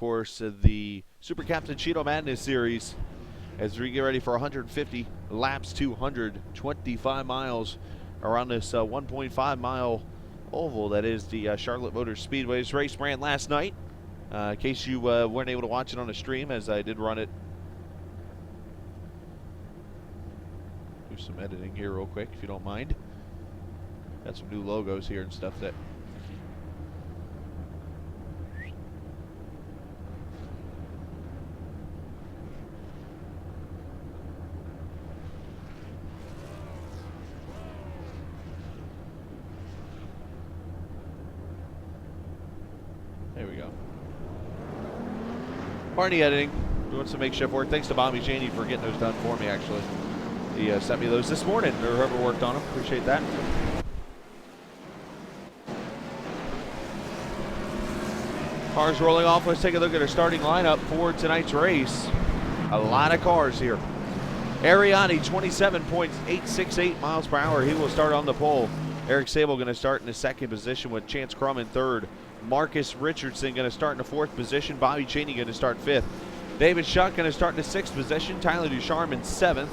course, the Super Captain Cheeto Madness Series as we get ready for 150 laps, 225 miles around this 1.5 mile oval that is the Charlotte Motor Speedway. This race ran last night. In case you weren't able to watch it on the stream, as I did run it. Do some editing here real quick, if you don't mind. Got some new logos here and stuff that... There we go. Barney editing, doing some makeshift work. Thanks to Bobby Janey for getting those done for me, actually. He sent me those this morning, or whoever worked on them. Appreciate that. Cars rolling off. Let's take a look at our starting lineup for tonight's race. A lot of cars here. Ariani, 27.868 miles per hour. He will start on the pole. Eric Sable going to start in the second position with Chance Crum in third. Marcus Richardson going to start in the fourth position. Bobby Cheney going to start fifth. David Shutt going to start in the sixth position. Tyler Ducharme in seventh.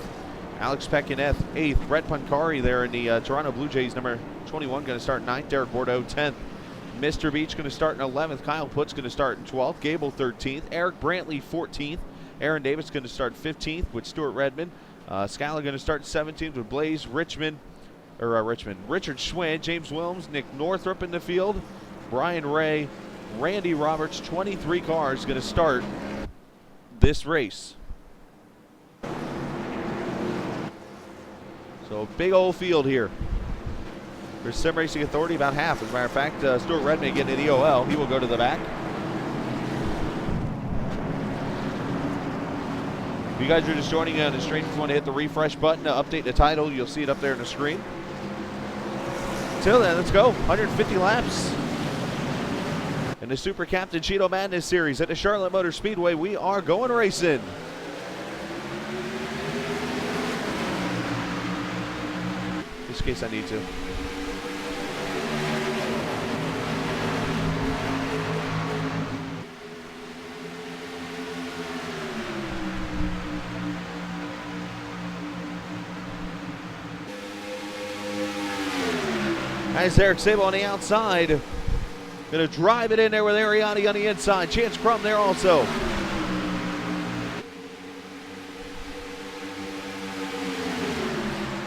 Alex Peck in eighth. Brett Pancari there in the Toronto Blue Jays, number 21, going to start ninth. Derek Bordeaux 10th. Mr. Beach going to start in 11th. Kyle Putz going to start in 12th. Gable 13th. Eric Brantley 14th. Aaron Davis going to start 15th with Stuart Redmond. Scala going to start 17th with Blaze Richard Schwinn. James Williams, Nick Northrup in the field. Brian Ray, Randy Roberts, 23 cars going to start this race. So big old field here. For Sim Racing Authority, about half. As a matter of fact, Stuart Redmond getting an EOL. He will go to the back. If you guys are just joining on the stream, if you want to hit the refresh button to update the title, you'll see it up there on the screen. Until then, let's go. 150 laps. In the Super Captain Cheeto Madness Series at the Charlotte Motor Speedway, we are going racing. Just in case I need to. Nice Eric Sable on the outside. Going to drive it in there with Ariani on the inside. Chance Crum there also.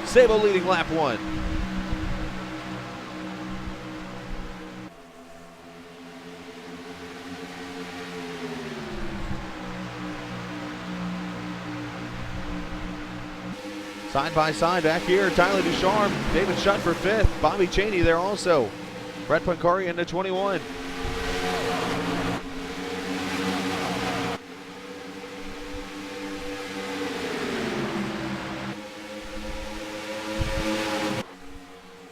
Sable leading lap one. Side by side back here, Tyler Ducharme, David Shutt for fifth, Bobby Cheney there also. Brett Pancari in the 21.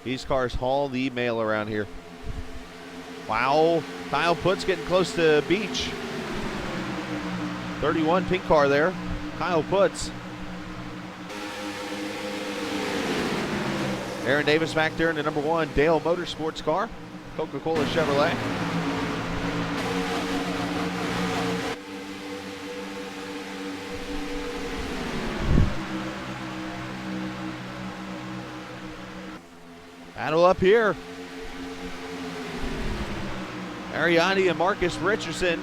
These cars haul the mail around here. Wow, Kyle Putz getting close to Beach. 31 pink car there, Kyle Putz. Aaron Davis back there in the number one Dale Motorsports car, Coca-Cola Chevrolet. Battle up here. Ariani and Marcus Richardson.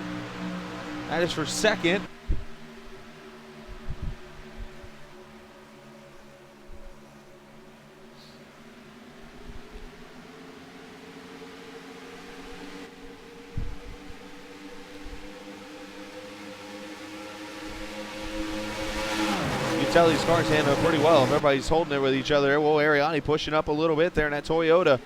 That is for second. Tell these cars handle it pretty well. Everybody's holding it with each other. Well, Ariani pushing up a little bit there in that Toyota.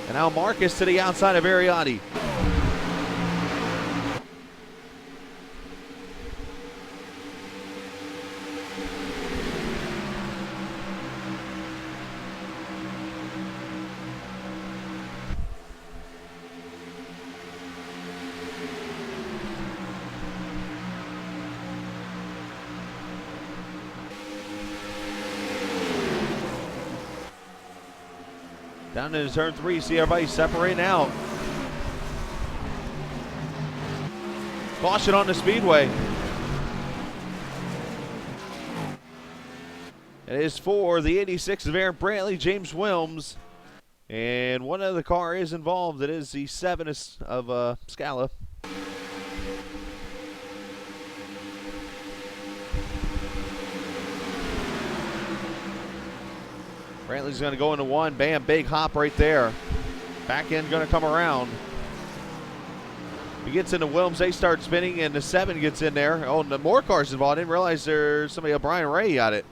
And now Marcus to the outside of Ariani. Down into turn 3, see everybody separating out. Caution on the speedway. It is for the 86 of Aaron Brantley, James Wilms. And one other car is involved. It is the 7 of Scala. Brantley's going to go into 1. Bam, big hop right there. Back end going to come around. He gets into Wilms. They start spinning, and the 7 gets in there. Oh, and more cars involved. I didn't realize there's somebody, Brian Ray, got it.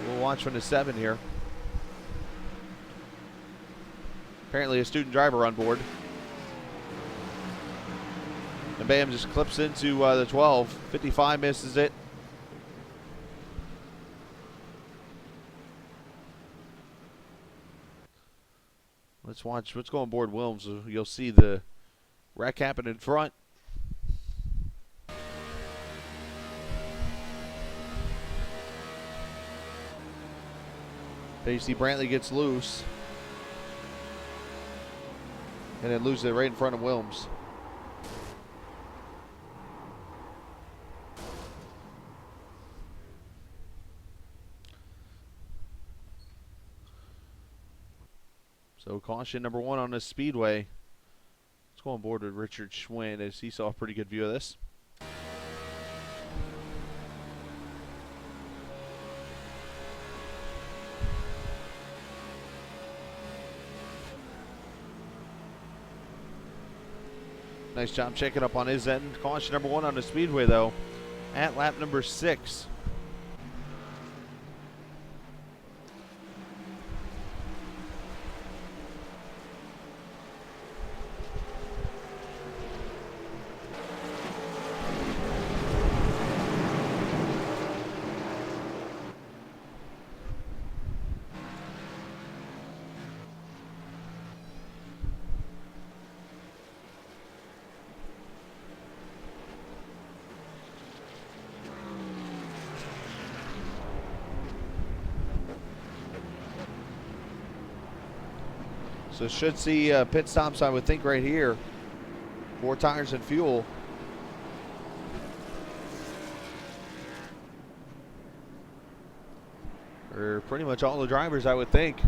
We'll watch from the 7 here. Apparently a student driver on board. And Bam just clips into the 12. 55 misses it. Let's watch. Let's go on board Wilms. You'll see the wreck happen in front. Then you see Brantley gets loose. And then loses it right in front of Wilms. So caution number 1 on the speedway. Let's go on board with Richard Schwinn as he saw a pretty good view of this. Nice job checking up on his end. Caution number 1 on the speedway though at lap number 6. So should see pit stops, I would think, right here. 4 tires and fuel. For pretty much all the drivers, I would think.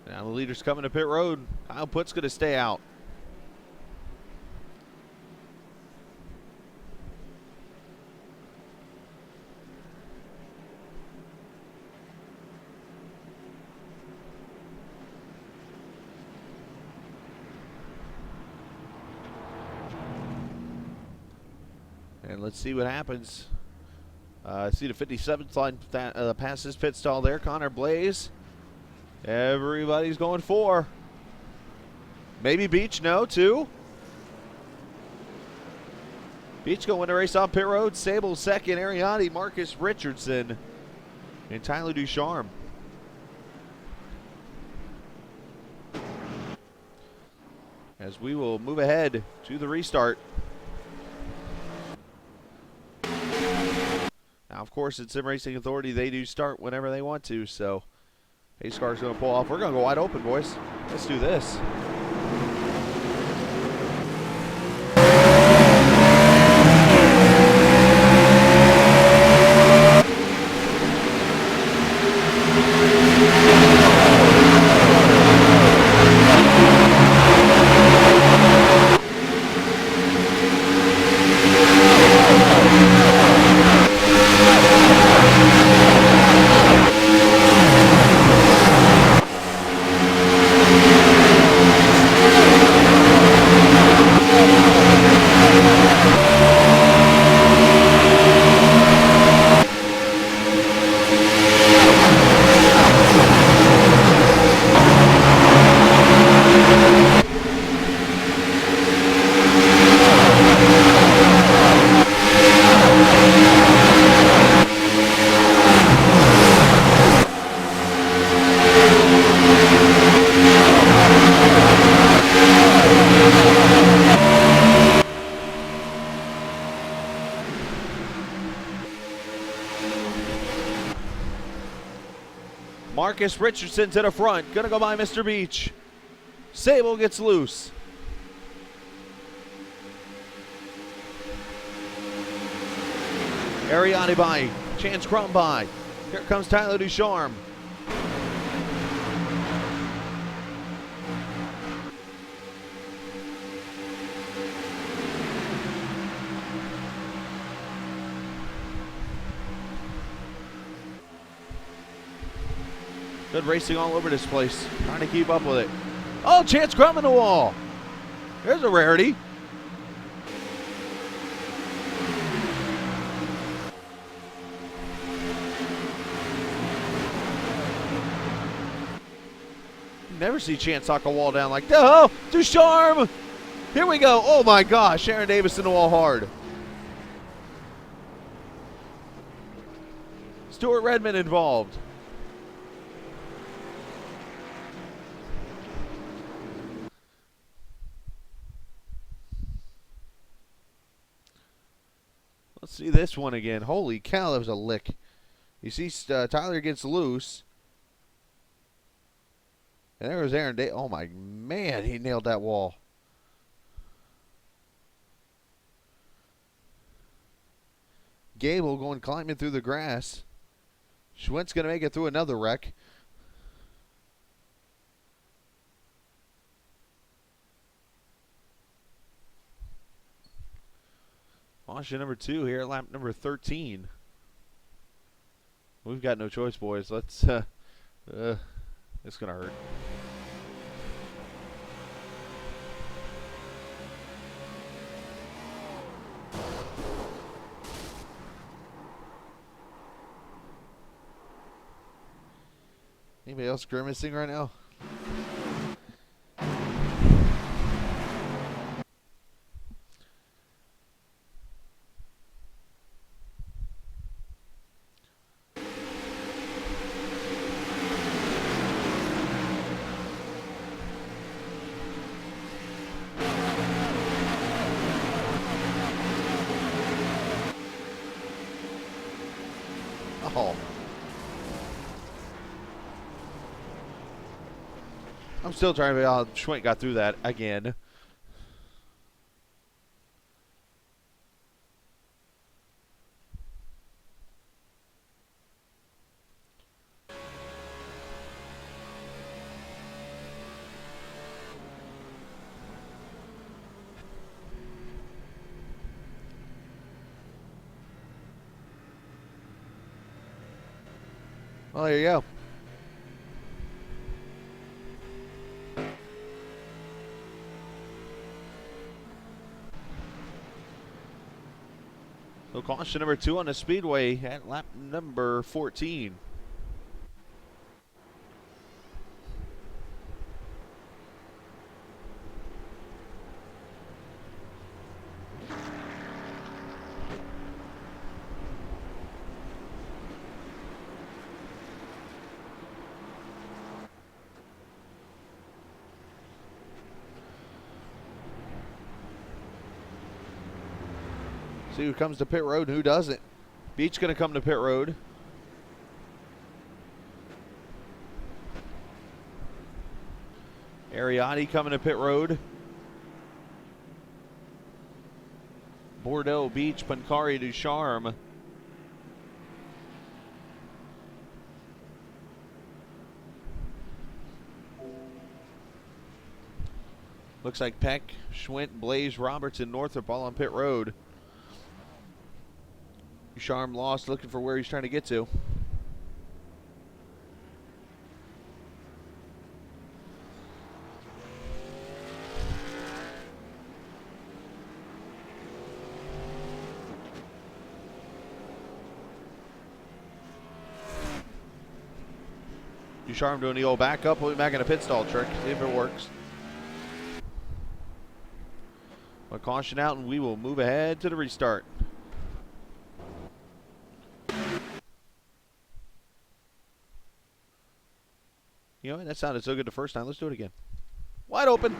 Now the leader's coming to pit road. Kyle Putt's going to stay out. And let's see what happens. See the 57th line passes pit stall there. Connor Blaze. Everybody's going 4. Maybe Beach, no, 2. Beach going to win the race on pit road. Sable second. Ariani, Marcus Richardson, and Tyler Ducharme. As we will move ahead to the restart. Now, of course, it's Sim Racing Authority. They do start whenever they want to, so pace car's going to pull off. We're going to go wide open, boys. Let's do this. Marcus Richardson to the front. Gonna go by Mr. Beach. Sable gets loose. Ariani by. Chance Crum by. Here comes Tyler Ducharme. Good racing all over this place. Trying to keep up with it. Oh, Chance Crum in the wall. There's a rarity. Never see Chance knock a wall down like that. Oh, Ducharme. Here we go. Oh my gosh, Aaron Davis in the wall hard. Stuart Redmond involved. Let's see this one again. Holy cow, that was a lick. You see Tyler gets loose. And there was Aaron Davis. Oh, my man, he nailed that wall. Gable going climbing through the grass. Schwint's going to make it through another wreck. Caution number 2 here, lap number 13. We've got no choice, boys. Let's, it's going to hurt. Anybody else grimacing right now? Oh. I'm still trying to figure out how Schwint got through that again. Well, there you go. So caution number 2 on the speedway at lap number 14. See who comes to pit road and who doesn't. Beach going to come to pit road. Ariani coming to pit road. Bordeaux, Beach, Pancari, Ducharme. Looks like Peck, Schwint, Blaze, Robertson, Northrop all on pit road. Ducharme lost, looking for where he's trying to get to. Ducharme doing the old backup. We'll be back in a pit stall trick, see if it works. But caution out, and we will move ahead to the restart. You know what? That sounded so good the first time. Let's do it again. Wide open.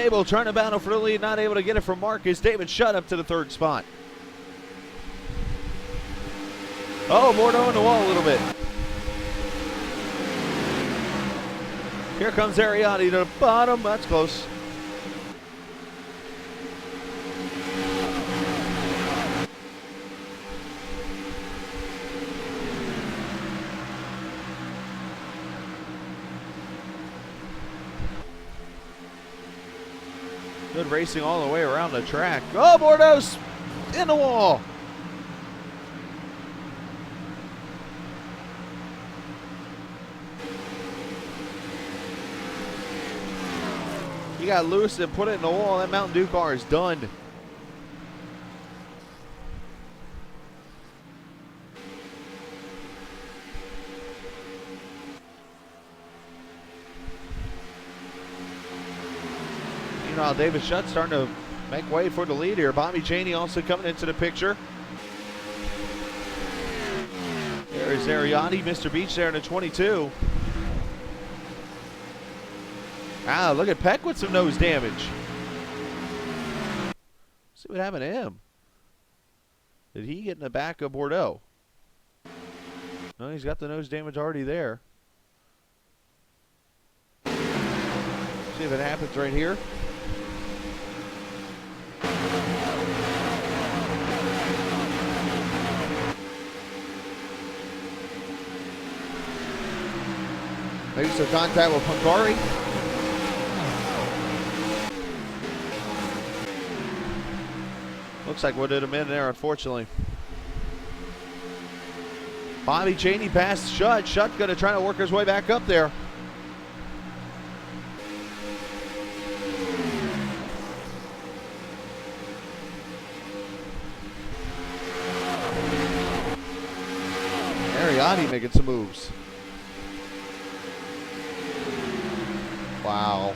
Sable trying to battle for the lead, not able to get it from Marcus. David Shutt up to the 3rd spot. Oh, Bordeaux in the wall a little bit. Here comes Ariati to the bottom. That's close. Good racing all the way around the track. Oh, Bordeaux's in the wall. He got loose and put it in the wall. That Mountain Dew car is done. Meanwhile, David Shutt starting to make way for the lead here. Bobby Janey also coming into the picture. There is Ariati, Mr. Beach there in the 22. Ah, look at Peck with some nose damage. See what happened to him. Did he get in the back of Bordeaux? No, he's got the nose damage already there. See if it happens right here. Maybe some contact with Pancari. Looks like what did him in there, unfortunately. Bobby Janey passed Shutt. Shutt going to try to work his way back up there. Ariati making some moves. Wow.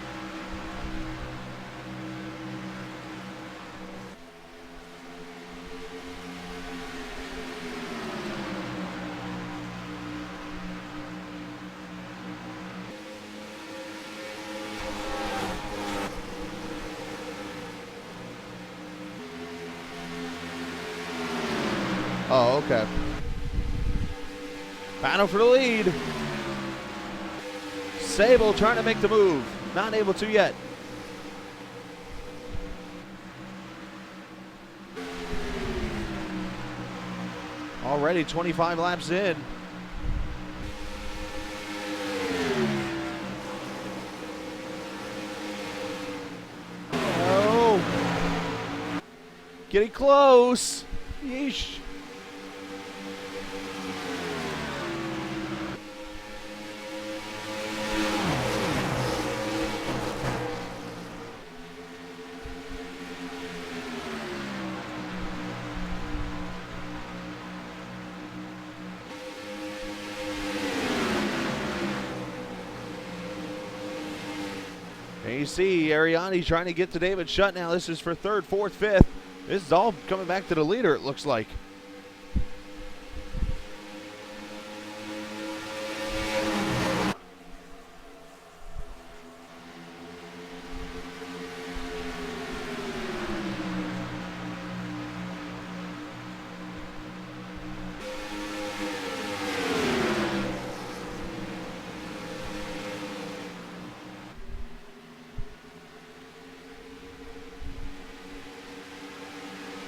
Oh, okay. Battle for the lead. Sable trying to make the move. Not able to yet. Already 25 laps in. Oh. Getting close. Yeesh. And you see Ariani trying to get to David Shutt now. This is for 3rd, 4th, 5th. This is all coming back to the leader, it looks like.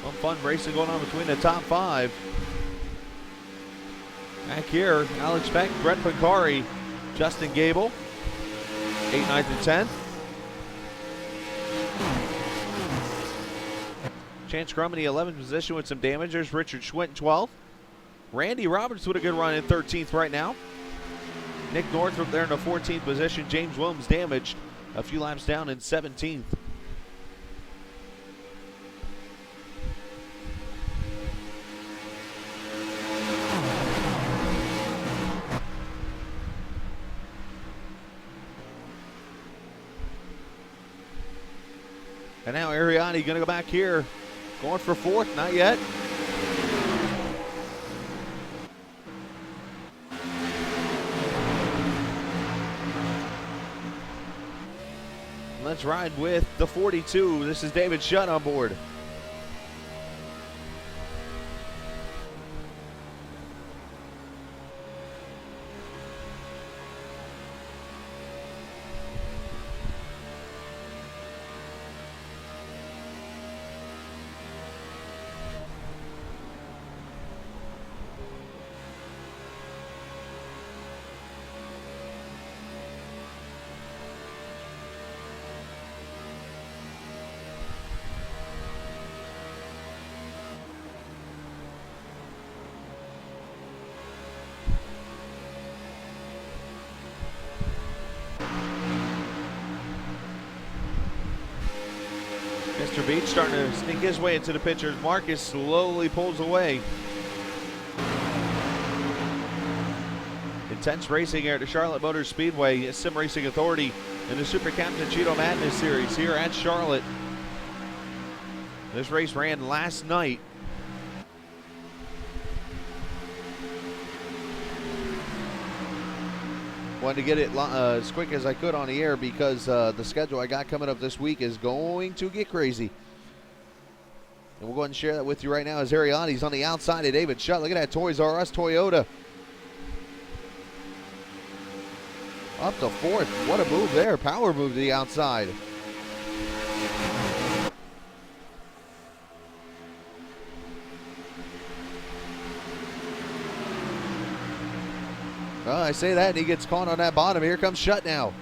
Some fun racing going on between the top 5. Back here, Alex Peck, Brett Pancari, Justin Gable, 8th, 9th, and 10th. Chance Crum in the 11th position with some damage. There's Richard Schwint, 12th. Randy Roberts with a good run in 13th right now. Nick Northrup there in the 14th position. James Williams damaged a few laps down in 17th. And now Ariani going to go back here. Going for 4th, not yet. let's ride with the 42. This is David Shutt on board. Mr. Beach starting to sneak his way into the picture. Marcus slowly pulls away. Intense racing here at the Charlotte Motor Speedway Sim Racing Authority in the Super Cappuccino Madness Series here at Charlotte. This race ran last night. Wanted to get it as quick as I could on the air because the schedule I got coming up this week is going to get crazy. And we'll go ahead and share that with you right now as Ariadne's on the outside of David Shutt. Look at that Toys R Us Toyota. Up to fourth. What a move there. Power move to the outside. Well, I say that and he gets caught on that bottom. Here comes Shutt now.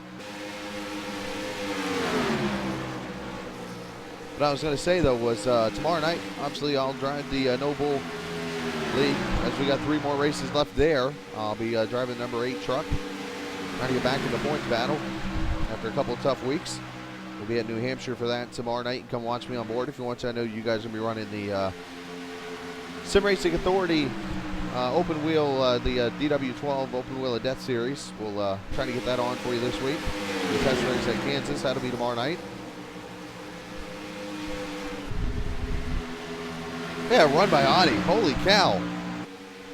What I was going to say, though, was tomorrow night, obviously, I'll drive the No Bull League as we got 3 more races left there. I'll be driving the number 8 truck, trying to get back in the points battle after a couple of tough weeks. We'll be at New Hampshire for that tomorrow night. And come watch me on board if you want to. I know you guys will be running the Sim Racing Authority open wheel, the DW12 open wheel of death series. We'll try to get that on for you this week. The test race at Kansas, that'll be tomorrow night. Yeah, run by Audi. Holy cow.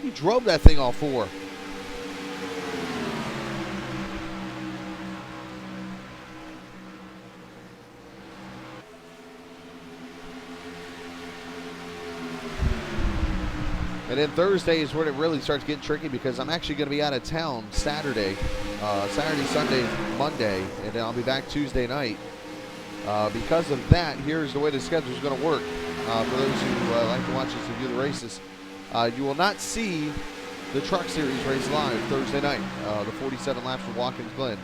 He drove that thing off 4. And then Thursday is when it really starts getting tricky because I'm actually going to be out of town Saturday, Sunday, Monday, and then I'll be back Tuesday night. Because of that, here's the way the schedule is going to work. For those who like to watch us review the races, you will not see the Truck Series race live Thursday night, the 47 laps from Watkins Glen.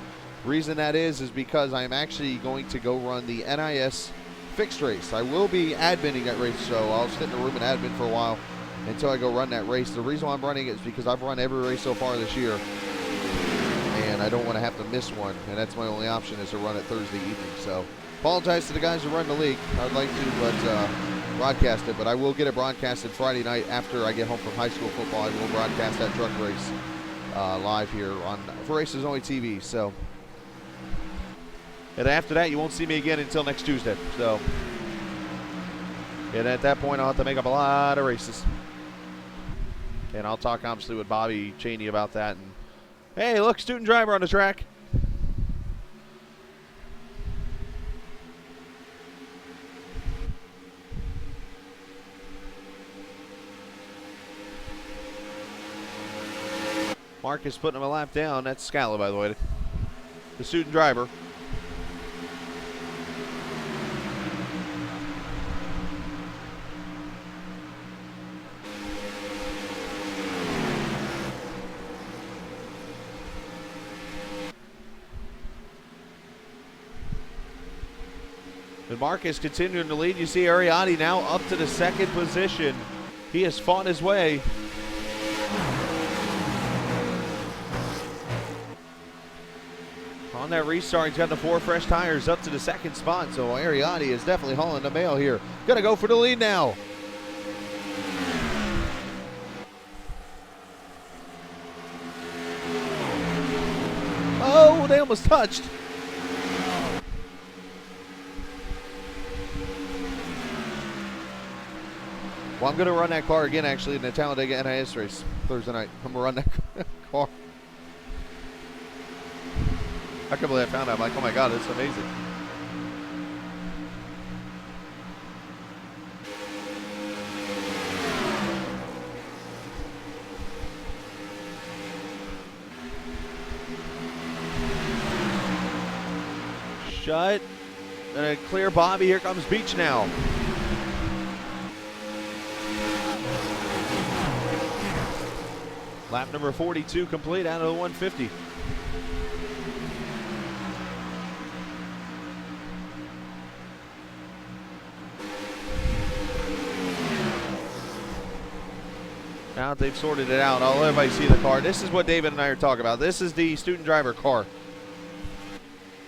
Reason that is because I'm actually going to go run the NIS fixed race. I will be adminning that race, so I'll sit in the room and admin for a while until I go run that race. The reason why I'm running it is because I've run every race so far this year, and I don't want to have to miss one, and that's my only option is to run it Thursday evening. So apologize to the guys who run the league. I'd like to, but broadcast it, but I will get it broadcasted Friday night after I get home from high school football. I will broadcast that truck race live here on For Races Only TV. So, and after that, you won't see me again until next Tuesday. So, and at that point, I'll have to make up a lot of races. And I'll talk obviously with Bobby Cheney about that. And hey, look, student driver on the track. Marcus putting him a lap down. That's Scala, by the way, the student driver. And Marcus continuing to lead. You see Ariadne now up to the second position. He has fought his way. On that restart, he's got the 4 fresh tires up to the second spot. So Ariadne is definitely hauling the mail here. Gonna go for the lead now. Oh, they almost touched. Well, I'm going to run that car again, actually, in the Talladega NIS race Thursday night. I'm going to run that car. I can't believe I found out. I'm like, oh, my God, that's amazing. Shut. Gonna clear Bobby. Here comes Beach now. Lap number 42 complete out of the 150. Now that they've sorted it out, I'll let everybody see the car. This is what David and I are talking about. This is the student driver car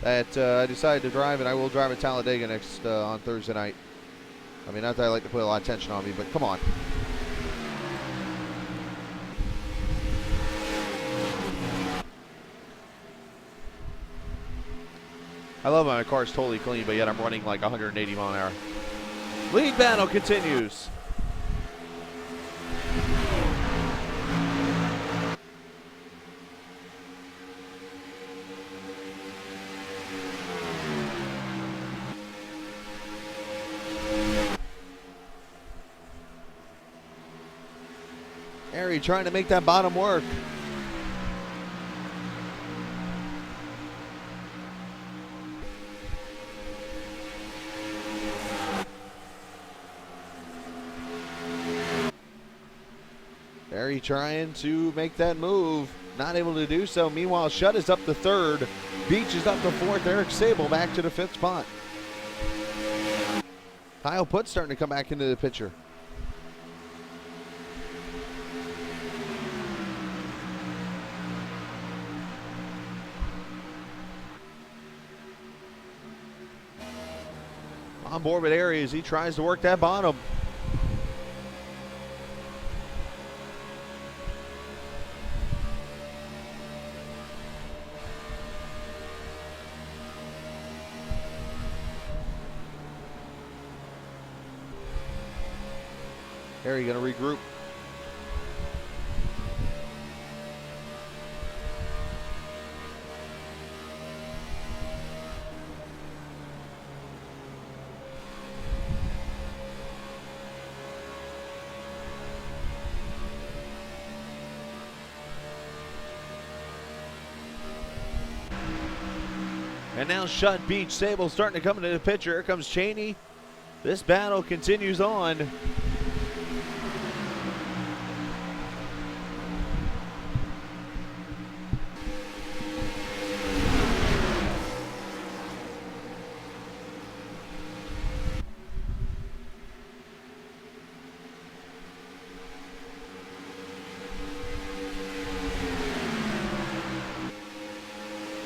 that I decided to drive, and I will drive at Talladega next on Thursday night. I mean, not that I like to put a lot of attention on me, but come on. I love my car's totally clean, but yet I'm running like 180 mile an hour. Lead battle continues. Harry trying to make that bottom work. Harry trying to make that move. Not able to do so. Meanwhile, Shutt is up to third. Beach is up to fourth. Eric Sable back to the fifth spot. Kyle Putt starting to come back into the picture. On board with Harry as he tries to work that bottom. Harry going to regroup. And now Shutt, Beach, Sable starting to come into the picture. Here comes Cheney. This battle continues on.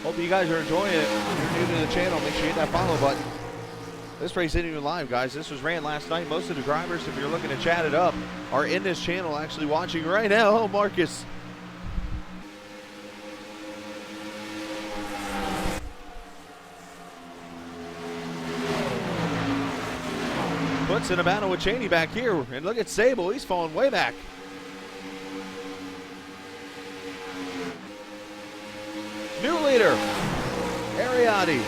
Hope you guys are enjoying it. If you're new to the channel, make sure you hit that follow button. This race isn't even live, guys. This was ran last night. Most of the drivers, if you're looking to chat it up, are in this channel actually watching right now. Oh, Marcus. Puts in a battle with Cheney back here. And look at Sable. He's falling way back. New leader, Ariati.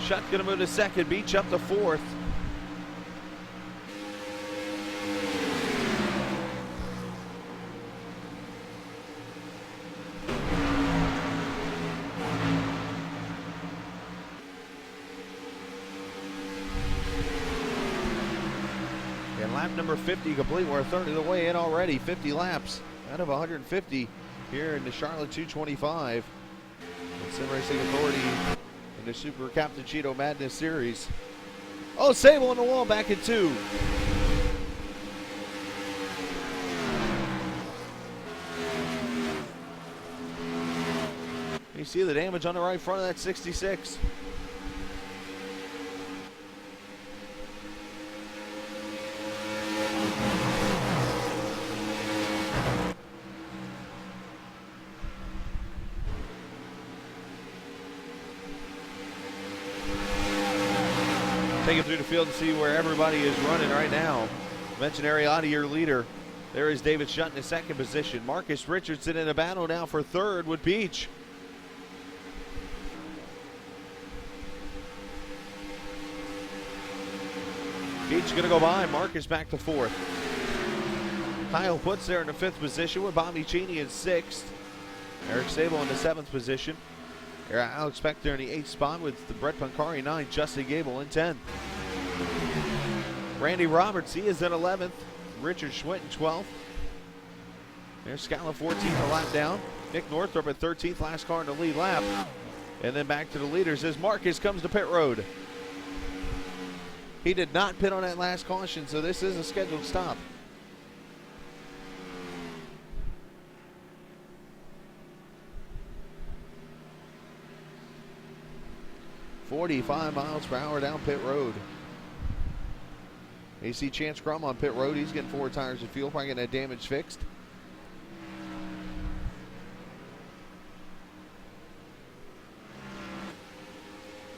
Shutt gonna move to second, Beach up to fourth. And lap number 50 complete. We're a third of the way in already. 50 laps out of 150 here in the Charlotte 225. Sim Racing Authority in the Super Cappuccino Madness Series. Oh, Sable on the wall back at 2. You see the damage on the right front of that 66. Take it through the field and see where everybody is running right now. Mention Ariati, your leader. There is David Shutt in second position. Marcus Richardson in a battle now for third with Beach. Beach gonna go by. Marcus back to fourth. Kyle Putt's there in the fifth position with Bobby Cheney in sixth. Eric Sable in the 7th position. Alex Spector in the 8th spot with the Brett Pancari 9, Justin Gable in 10th. Randy Roberts, he is in 11th. Richard Schwint in 12th. There's Scala 14th, a lap down. Nick Northrup at 13th, last car in the lead lap. And then back to the leaders as Marcus comes to pit road. He did not pit on that last caution, so this is a scheduled stop. .45 miles per hour down pit road. You see Chance Crum on pit road. He's getting 4 tires of fuel, probably getting that damage fixed.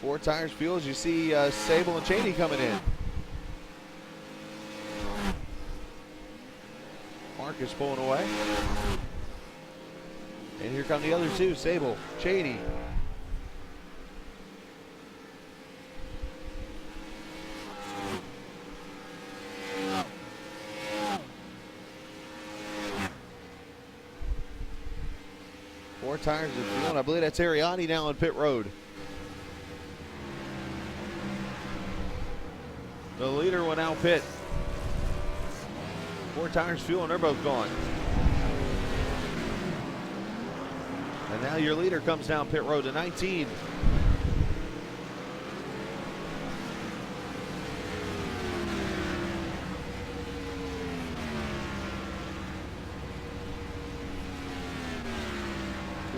Four tires fuel as you see Sable and Cheney coming in. Marcus pulling away. And here come the other two, Sable, Cheney. Four tires of fuel, and I believe that's Ariani now on pit road. The leader will now pit. 4 tires fuel, and they're both gone. And now your leader comes down pit road to 19.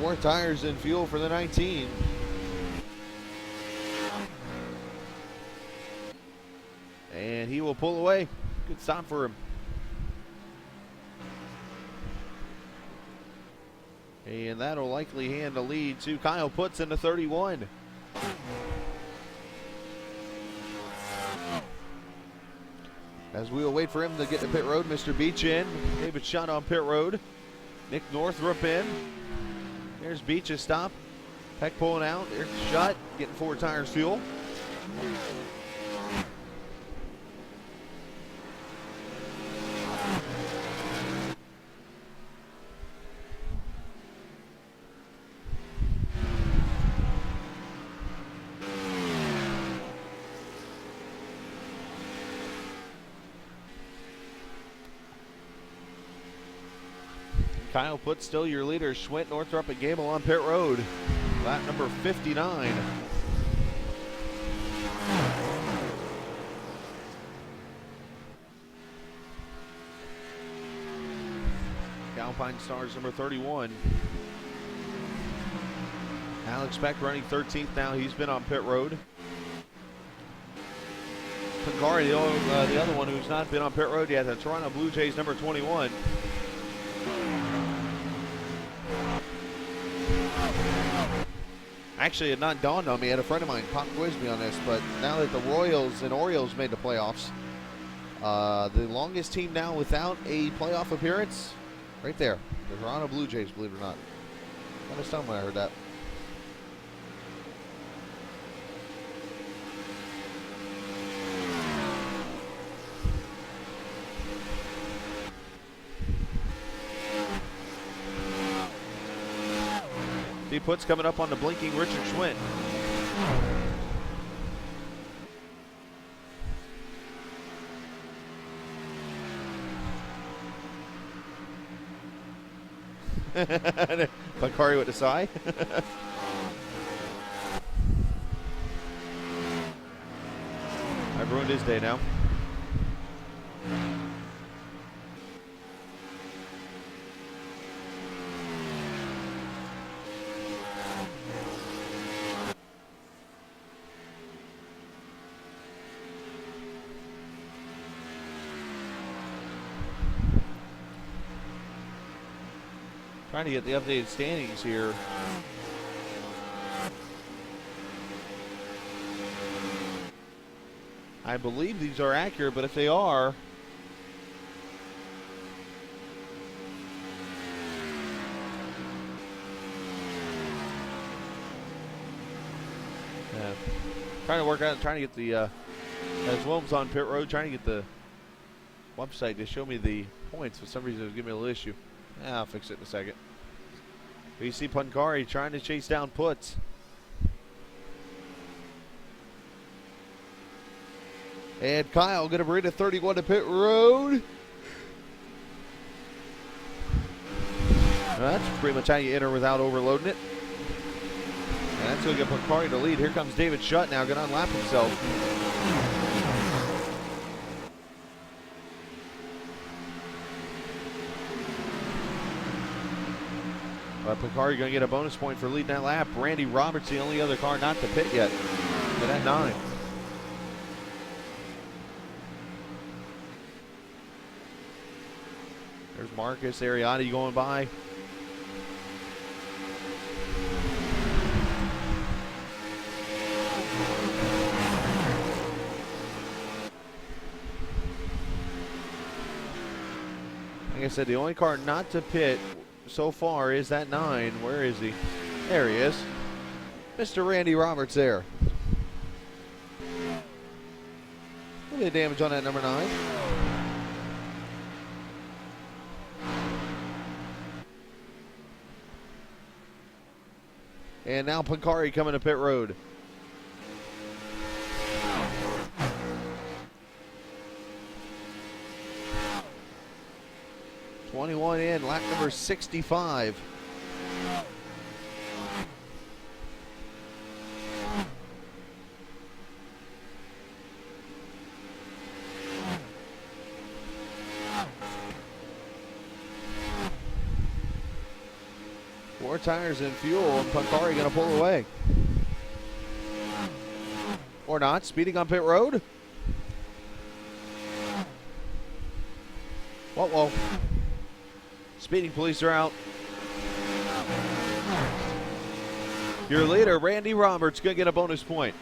Four tires and fuel for the 19. And he will pull away. Good stop for him. And that'll likely hand the lead to Kyle Putz in the 31. As we will wait for him to get to pit road, Mr. Beach in. David Shutt on pit road. Nick Northrup in. There's Beach's stop. Peck pulling out. There's Shutt getting 4 tires fuel. Kyle Putz still your leader. Schwint, Northrup, and Gable on pit road. Lap number 59. Alpine Stars number 31. Alex Beck running 13th now. He's been on pit road. Pancari, the other one who's not been on pit road yet, the Toronto Blue Jays number 21. Actually, it had not dawned on me. I had a friend of mine pop quiz me on this, but now that the Royals and Orioles made the playoffs, the longest team now without a playoff appearance, right there, the Toronto Blue Jays, believe it or not. Kind of stunned when I heard that. He puts coming up on the blinking Richard Schwint. Pancari with the sigh. I've ruined his day now. Trying to get the updated standings here. I believe these are accurate, but if they are, trying to work out, trying to get the, as Wilm's on pit road, trying to get the website to show me the points. For some reason, it was giving me a little issue. I'll fix it in a second. We see Pancari trying to chase down Putz. And Kyle going to bring a 31 to pit road. Well, that's pretty much how you enter without overloading it. And that's going to get Pancari to lead. Here comes David Shutt now, going to unlap himself. But Pancari going to get a bonus point for leading that lap. Randy Roberts, the only other car not to pit yet, but at 9. There's Marcus Ariati going by. Like I said, the only car not to pit so far is that 9. Where is he? There he is. Mr. Randy Roberts there. Look at the damage on that number 9. And now Pancari coming to pit road. '21 in, lap number 65. Four tires and fuel, and Pancari going to pull away. Or not, speeding on pit road. Whoa. Speeding police are out. Your leader, Randy Roberts, going to get a bonus point.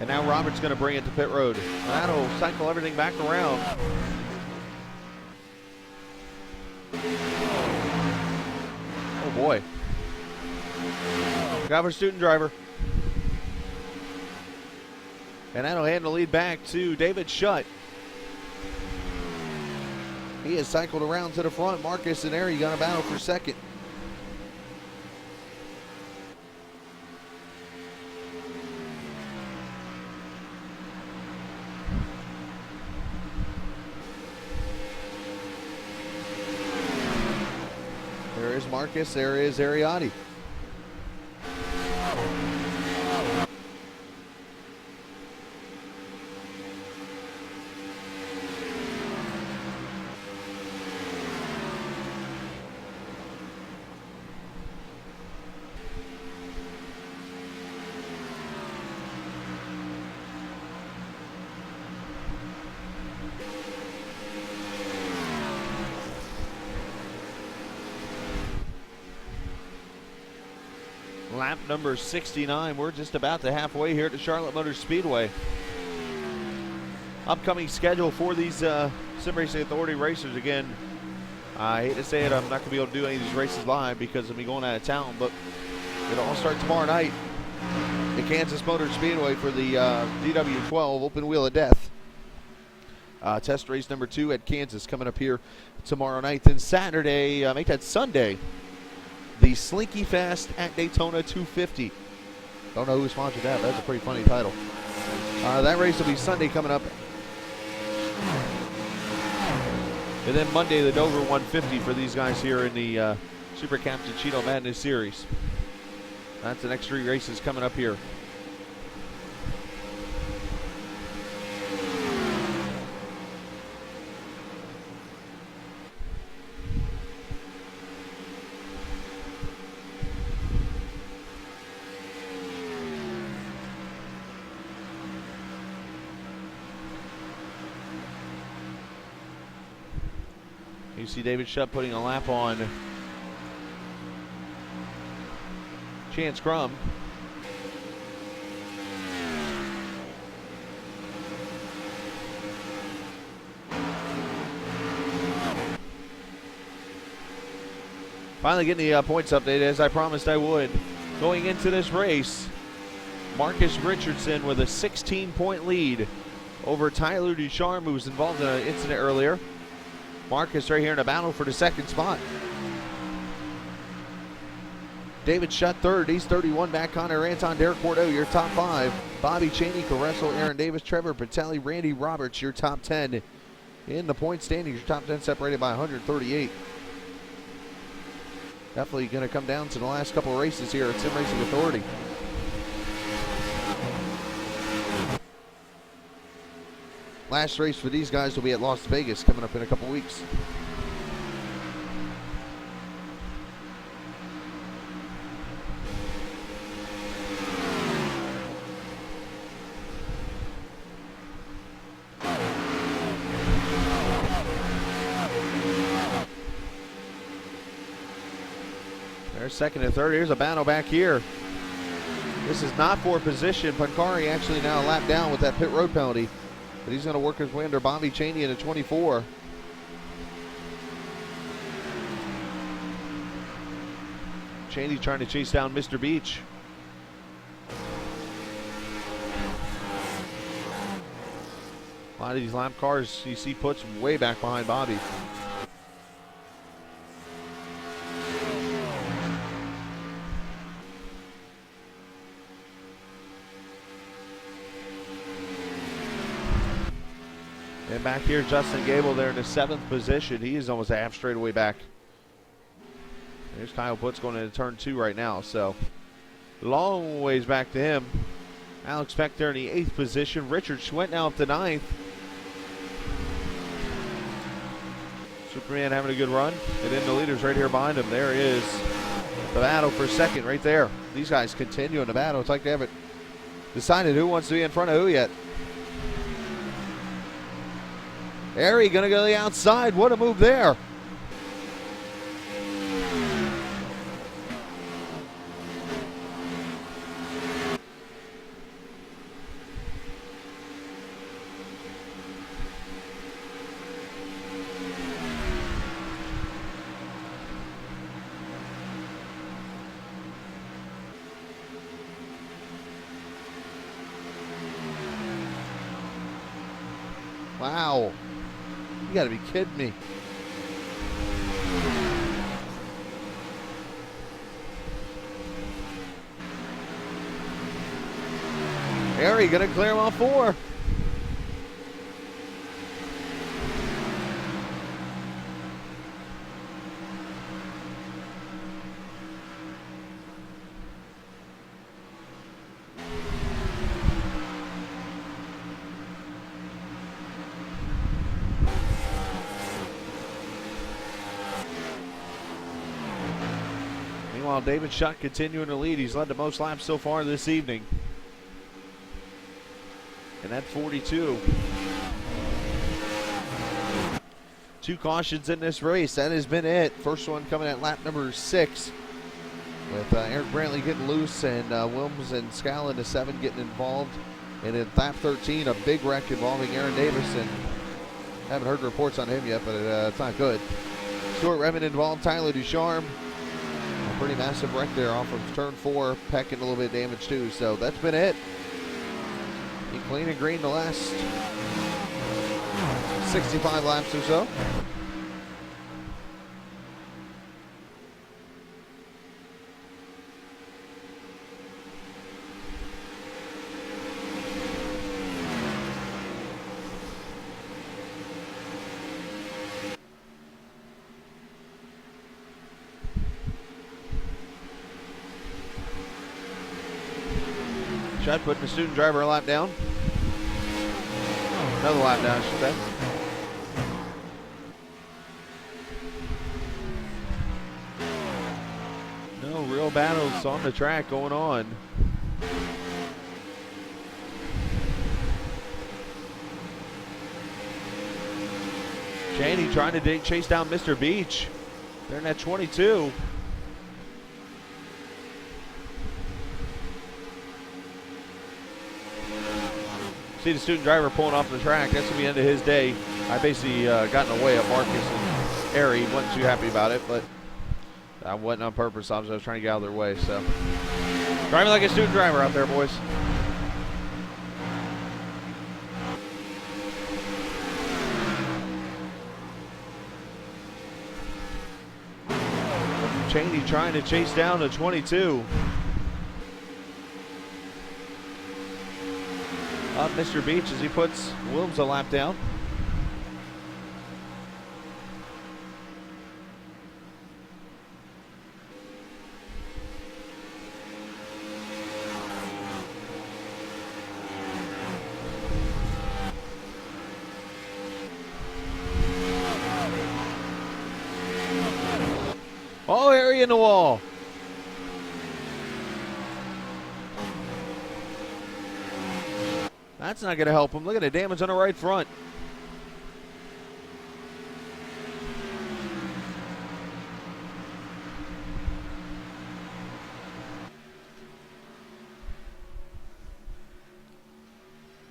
And now Roberts going to bring it to pit road. That'll cycle everything back around. Oh boy. Got our student driver. And that'll hand the lead back to David Shutt. He has cycled around to the front. Marcus and Ari going to battle for second. There is Marcus, there is Ariati. Lap number 69. We're just about to halfway here at the Charlotte Motor Speedway. Upcoming schedule for these Sim Racing Authority racers. Again, I hate to say it, I'm not going to be able to do any of these races live because of me going out of town, but it'll all start tomorrow night at Kansas Motor Speedway for the DW12 Open Wheel of Death. Test race number 2 at Kansas coming up here tomorrow night. Then Saturday, make that Sunday, the Slinky Fast at Daytona 250. Don't know who sponsored that, but that's a pretty funny title. That race will be Sunday coming up. And then Monday, the Dover 150 for these guys here in the Super Captain Cheeto Madness Series. That's the next 3 races coming up here. You see David Shutt putting a lap on Chance Crum. Finally getting the points update as I promised I would. Going into this race, Marcus Richardson with a 16-point lead over Tyler Ducharme, who was involved in an incident earlier. Marcus right here in a battle for the second spot. David Shutt third, he's 31. Matt Connor, Anton, Derek Bordeaux, your top 5. Bobby Cheney, Caressel, Aaron Davis, Trevor Patelli, Randy Roberts, your top 10. In the point standings, your top 10 separated by 138. Definitely going to come down to the last couple of races here at Sim Racing Authority. Last race for these guys will be at Las Vegas coming up in a couple weeks. There's second and third. Here's a battle back here. This is not for position. Pancari actually now a lap down with that pit road penalty. But he's going to work his way under Bobby Cheney in a 24. Cheney trying to chase down Mr. Beach. A lot of these lap cars you see puts way back behind Bobby. And back here, Justin Gable there in the 7th position. He is almost a half straightaway back. There's Kyle Putz going into turn 2 right now, so long ways back to him. Alex Peck there in the 8th position. Richard Schwent now up to 9th. Superman having a good run. And then the leaders right here behind him. There is the battle for second right there. These guys continuing the battle. It's like they haven't decided who wants to be in front of who yet. Airy gonna go to the outside. What a move there. Wow. You gotta be kidding me. Harry gonna clear him off 4. Meanwhile, David Shutt continuing to lead. He's led the most laps so far this evening. And that's 42. 2 cautions in this race. That has been it. First one coming at lap number 6. With Eric Brantley getting loose and Wilms and Scala in the 7 getting involved. And in lap 13, a big wreck involving Aaron Davis. And haven't heard reports on him yet, but it's not good. Stuart Redmond involved, Tyler Ducharme. A pretty massive wreck there off of turn 4. Peck getting a little bit of damage too. So that's been it. Clean and green the last 65 laps or so. Chad putting the student driver a lap down. Another lap down, I should say. No real battles on the track going on. Cheney trying to chase down Mr. Beach. They're in that 22. See the student driver pulling off the track. That's going to be the end of his day. I basically got in the way of Marcus and Airy. Wasn't too happy about it, but That wasn't on purpose. I was trying to get out of their way. So, driving like a student driver out there, boys. Cheney trying to chase down the 22. Up Mr. Beach as he puts Wilms a lap down. Oh, area in the wall. That's not going to help him. Look at the damage on the right front.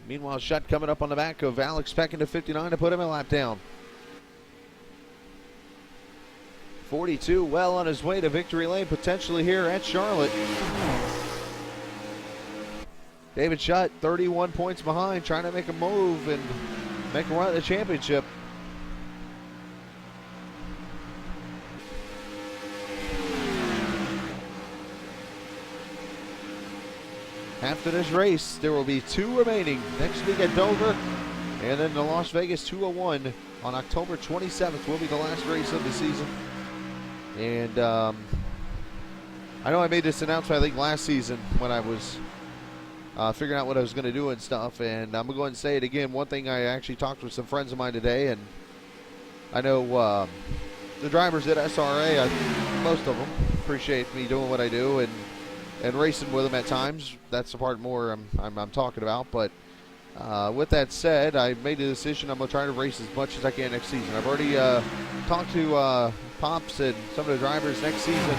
Meanwhile, Shutt coming up on the back of Alex Peck into 59 to put him a lap down. 42 well on his way to victory lane, potentially here at Charlotte. David Shutt, 31 points behind, trying to make a move and make a run at the championship. After this race, there will be 2 remaining. Next week at Dover, and then the Las Vegas 201 on October 27th will be the last race of the season. And I know I made this announcement, I think, last season when I was figuring out what I was going to do and stuff, and I'm going to go ahead and say it again. One thing, I actually talked with some friends of mine today, and I know the drivers at SRA, most of them appreciate me doing what I do and racing with them at times. That's the part more I'm talking about. But with that said, I made a decision. I'm going to try to race as much as I can next season. I've already talked to Pops and some of the drivers next season,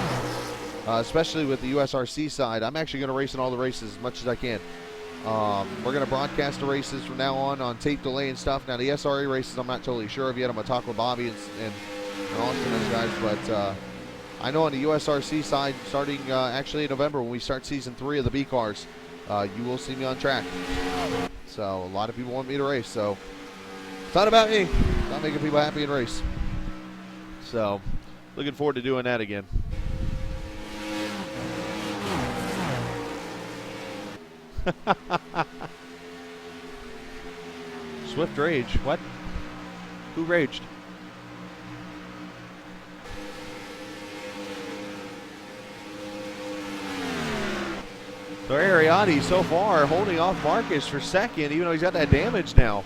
especially with the USRC side. I'm actually going to race in all the races as much as I can. We're going to broadcast the races from now on tape delay and stuff. Now, the SRA races, I'm not totally sure of yet. I'm going to talk with Bobby and Austin and those guys. But I know on the USRC side, starting actually in November when we start season 3 of the B cars, you will see me on track. So a lot of people want me to race. So it's not about me. It's not making people happy and race. So looking forward to doing that again. Swift rage. What? Who raged? So Ariati so far holding off Marcus for second, even though he's got that damage now.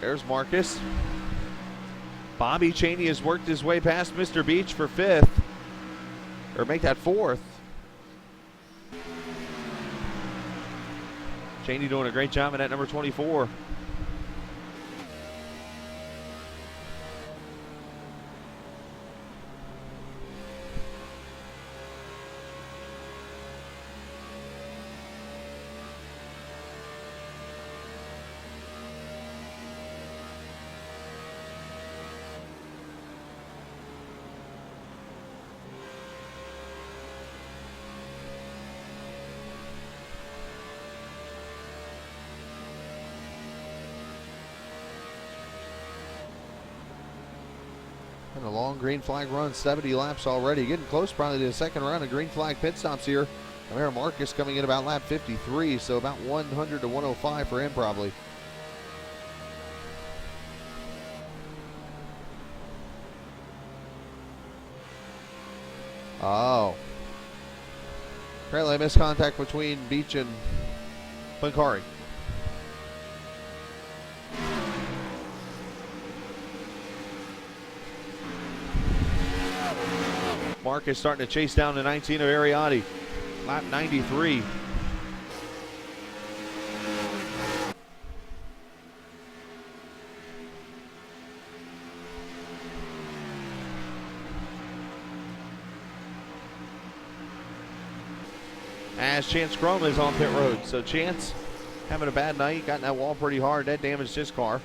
There's Marcus. Bobby Cheney has worked his way past Mr. Beach for 5th. Or make that 4th. Cheney doing a great job in that number 24. And a long green flag run, 70 laps already. Getting close probably to the second round of green flag pit stops here. Amir Marcus coming in about lap 53, so about 100 to 105 for him probably. Oh. Apparently I missed contact between Beach and Pancari. Marcus starting to chase down the 19 of Ariati. Lap 93. As Chance Chrome is on pit road. So Chance having a bad night, got in that wall pretty hard. That damaged his car.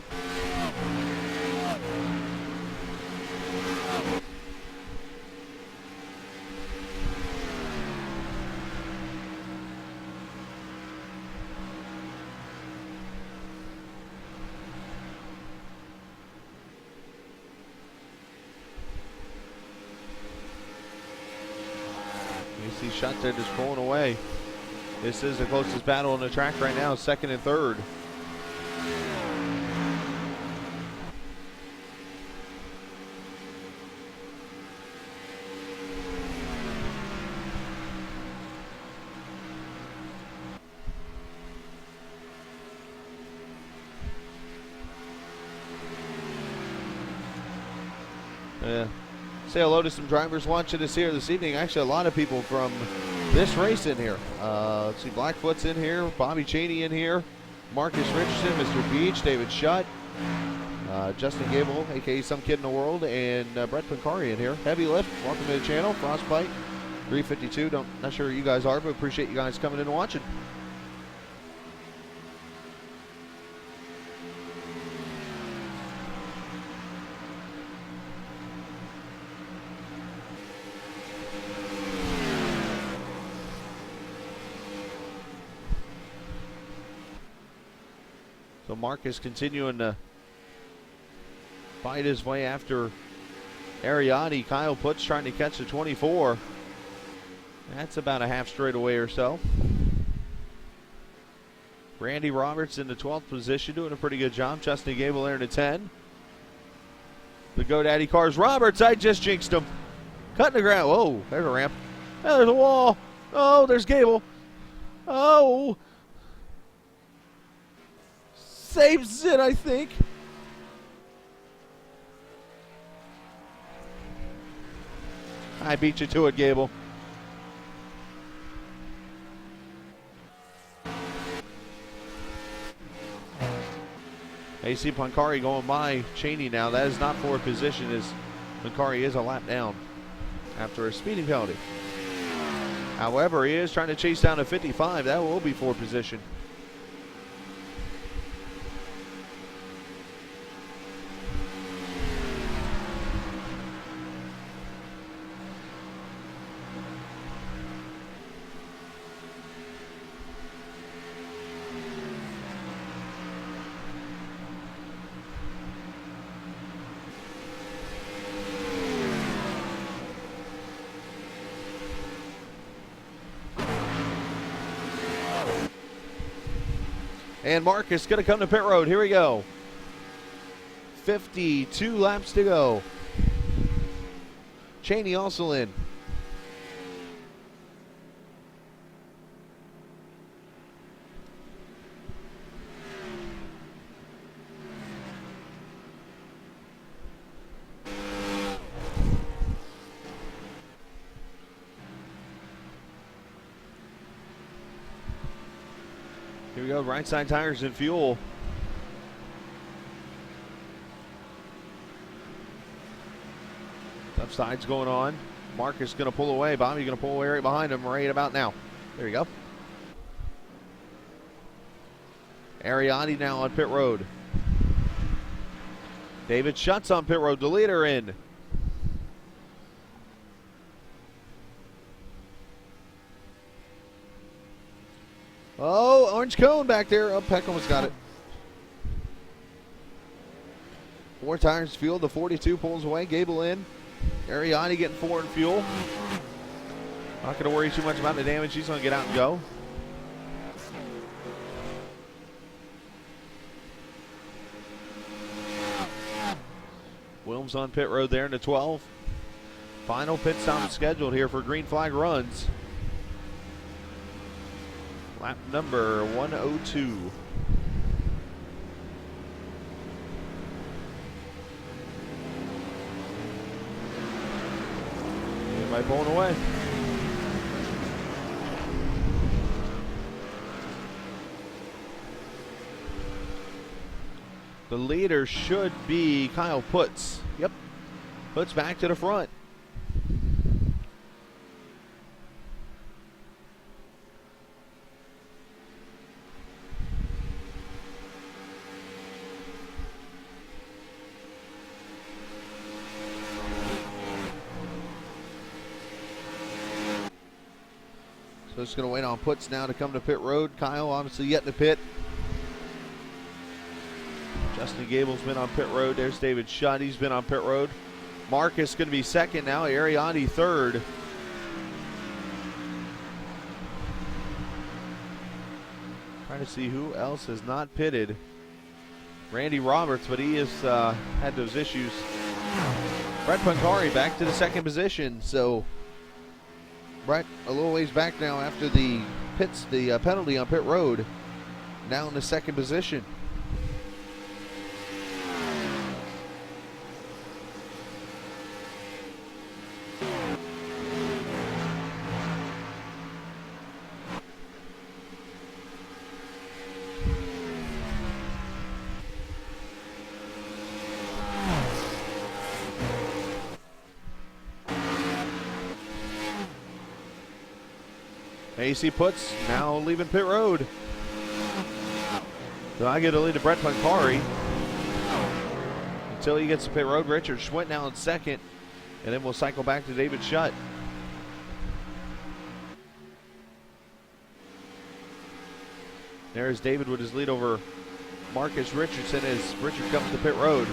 Shutt there just pulling away. This is the closest battle on the track right now, second and third. Say hello to some drivers watching us here this evening. Actually, a lot of people from this race in here. Let's see, Blackfoot's in here, Bobby Cheney in here, Marcus Richardson, Mr. Beach, David Shutt, Justin Gable, aka Some Kid in the World, and Brett Pincari in here. Heavy Lift, welcome to the channel. Frostbite, 352. Not sure who you guys are, but appreciate you guys coming in and watching. So Marcus continuing to fight his way after Ariati. Kyle Putz trying to catch the 24. That's about a half straightaway or so. Randy Roberts in the 12th position, doing a pretty good job. Justin Gable there in the 10. The GoDaddy cars. Roberts, I just jinxed him. Cutting the ground. Whoa, there's a ramp. Oh, there's a wall. Oh, there's Gable. Oh. Saves it, I think. I beat you to it, Gable. AC Pancari going by Cheney now. That is not for a position, as Pancari is a lap down after a speeding penalty. However, he is trying to chase down a 55. That will be for position. And Marcus going to come to pit road. Here we go. 52 laps to go. Cheney also in. Here we go, right side tires and fuel. Left side's going on. Marcus going to pull away. Bobby going to pull away right behind him right about now. There you go. Ariati now on pit road. David Shutt's on pit road. The leader in. Oh, orange cone back there. Oh, Peckham's got it. 4 tires fuel. The 42 pulls away. Gable in. Ariati getting 4 in fuel. Not going to worry too much about the damage. He's going to get out and go. Wilms on pit road there in the 12. Final pit stop scheduled here for green flag runs. Lap number 102. Everybody pulling away. The leader should be Kyle Putz. Yep. Putz back to the front. So it's going to wait on Putz now to come to pit road. Kyle obviously yet in the pit. Justin Gable's been on pit road. There's David Shutt. He's been on pit road. Marcus going to be second now. Ariati third. Trying to see who else has not pitted. Randy Roberts, but he has had those issues. Brett Pancari back to the second position. So Brett a little ways back now after the penalty on pit road. Now in the second position. AC Puts now leaving pit road. So I get a lead to Brett Pancari until he gets to pit road. Richard Schwint now in second, and then we'll cycle back to David Shutt. There's David with his lead over Marcus Richardson as Richard comes to pit road.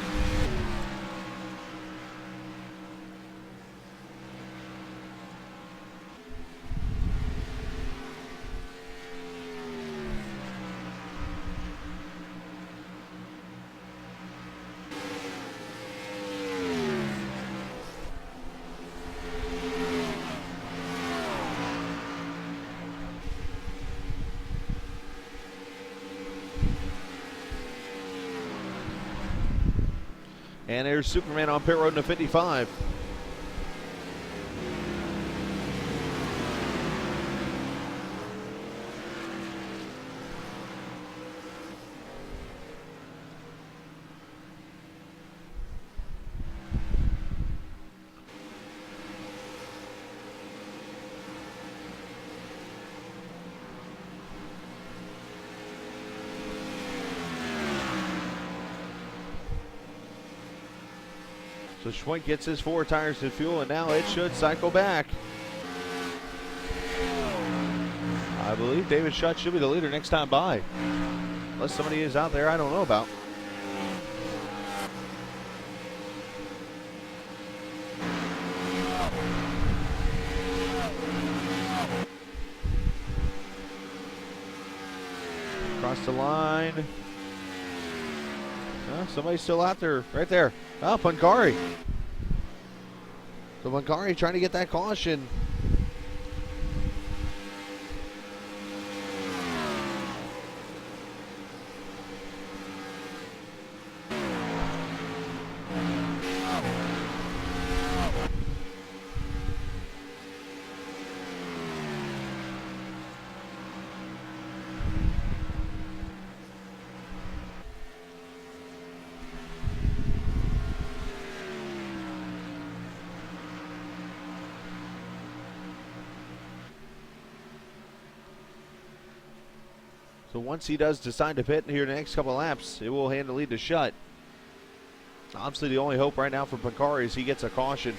And there's Superman on pit road in the 55. So Schwink gets his 4 tires to fuel, and now it should cycle back. I believe David Shutt should be the leader next time by. Unless somebody is out there I don't know about. Across the line. Oh, somebody's still out there, right there. Oh, Pancari. So Pancari trying to get that caution. So once he does decide to pit here in the next couple of laps, it will hand the lead to Shutt. Obviously the only hope right now for Pancari is he gets a caution.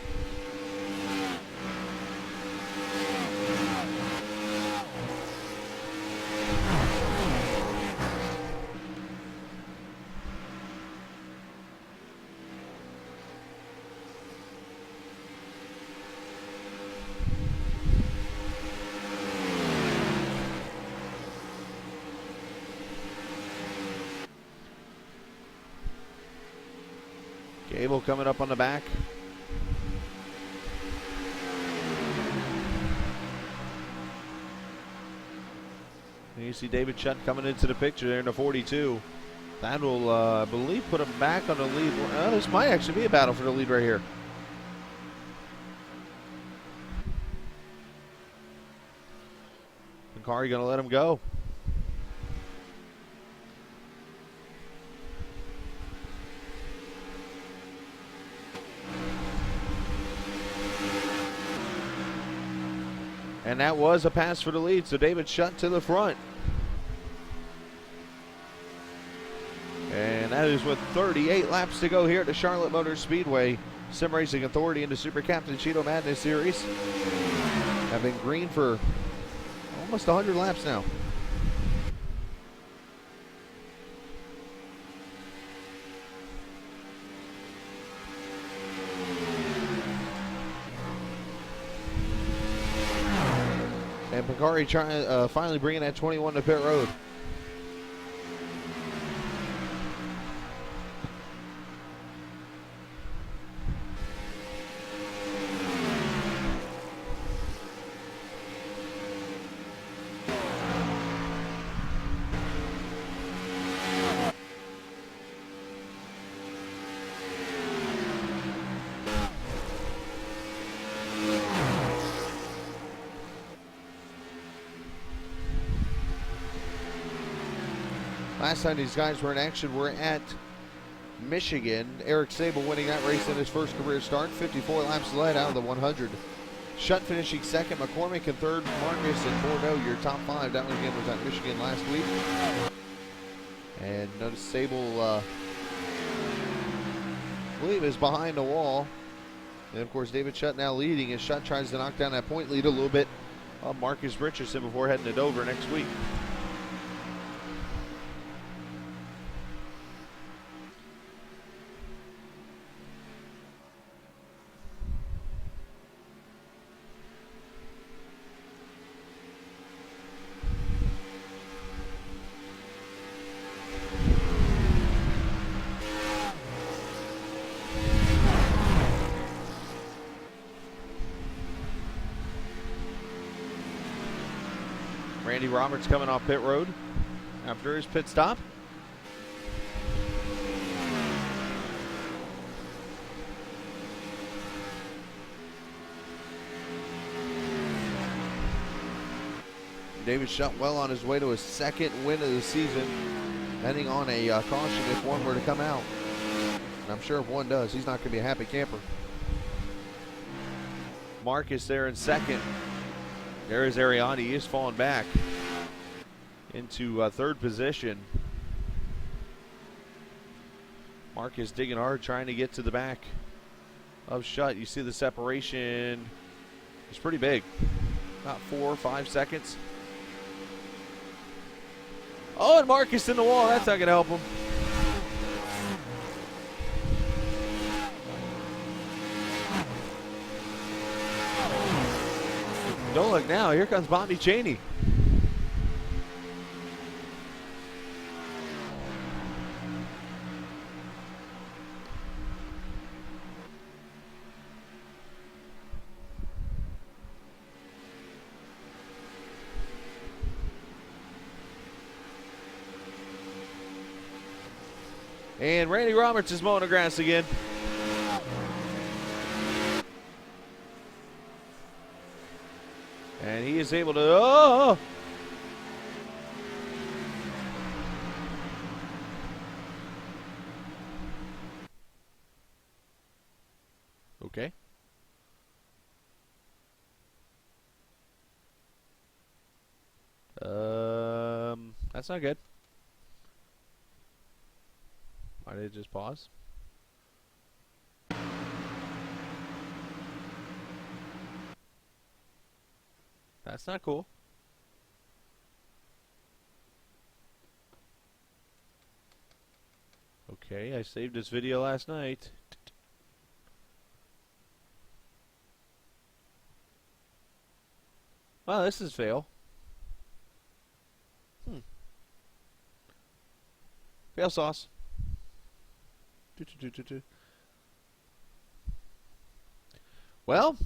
Gable coming up on the back. And you see David Shutt coming into the picture there in the 42. That will, I believe, put him back on the lead. This might actually be a battle for the lead right here. Pancari going to let him go. And that was a pass for the lead, so David Shutt to the front. And that is with 38 laps to go here at the Charlotte Motor Speedway. Sim Racing Authority in the Super Captain Cheeto Madness Series have been green for almost 100 laps now. And Pancari finally bringing that 21 to pit road. Last time these guys were in action were at Michigan. Eric Sable winning that race in his first career start. 54 laps led out of the 100. Shutt finishing second. McCormick in third. Marcus and Bordeaux, your top five. That one again was at Michigan last week. And notice Sable, I believe, is behind the wall. And of course, David Shutt now leading as Shutt tries to knock down that point lead a little bit of Marcus Richardson before heading to Dover next week. Randy Roberts coming off pit road after his pit stop. David Shutt well on his way to his second win of the season, heading on a caution if one were to come out. And I'm sure if one does, he's not going to be a happy camper. Marcus there in second. There is Ariani. He is falling back into third position. Marcus digging hard, trying to get to the back of Shutt. You see the separation is pretty big. About 4 or 5 seconds. Oh, and Marcus in the wall. That's not going to help him. Don't look now. Here comes Bobby Cheney. And Randy Roberts is mowing the grass again. And he is able to, oh! Okay. That's not good. Why did it just pause? That's not cool. Okay, I saved this video last night. Well, this is fail. Fail sauce. Well,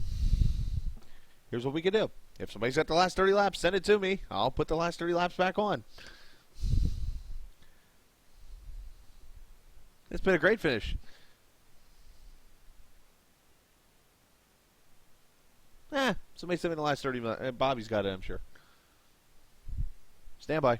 here's what we can do. If somebody's got the last 30 laps, send it to me. I'll put the last 30 laps back on. It's been a great finish. Somebody send me the last 30. Bobby's got it, I'm sure. Stand by.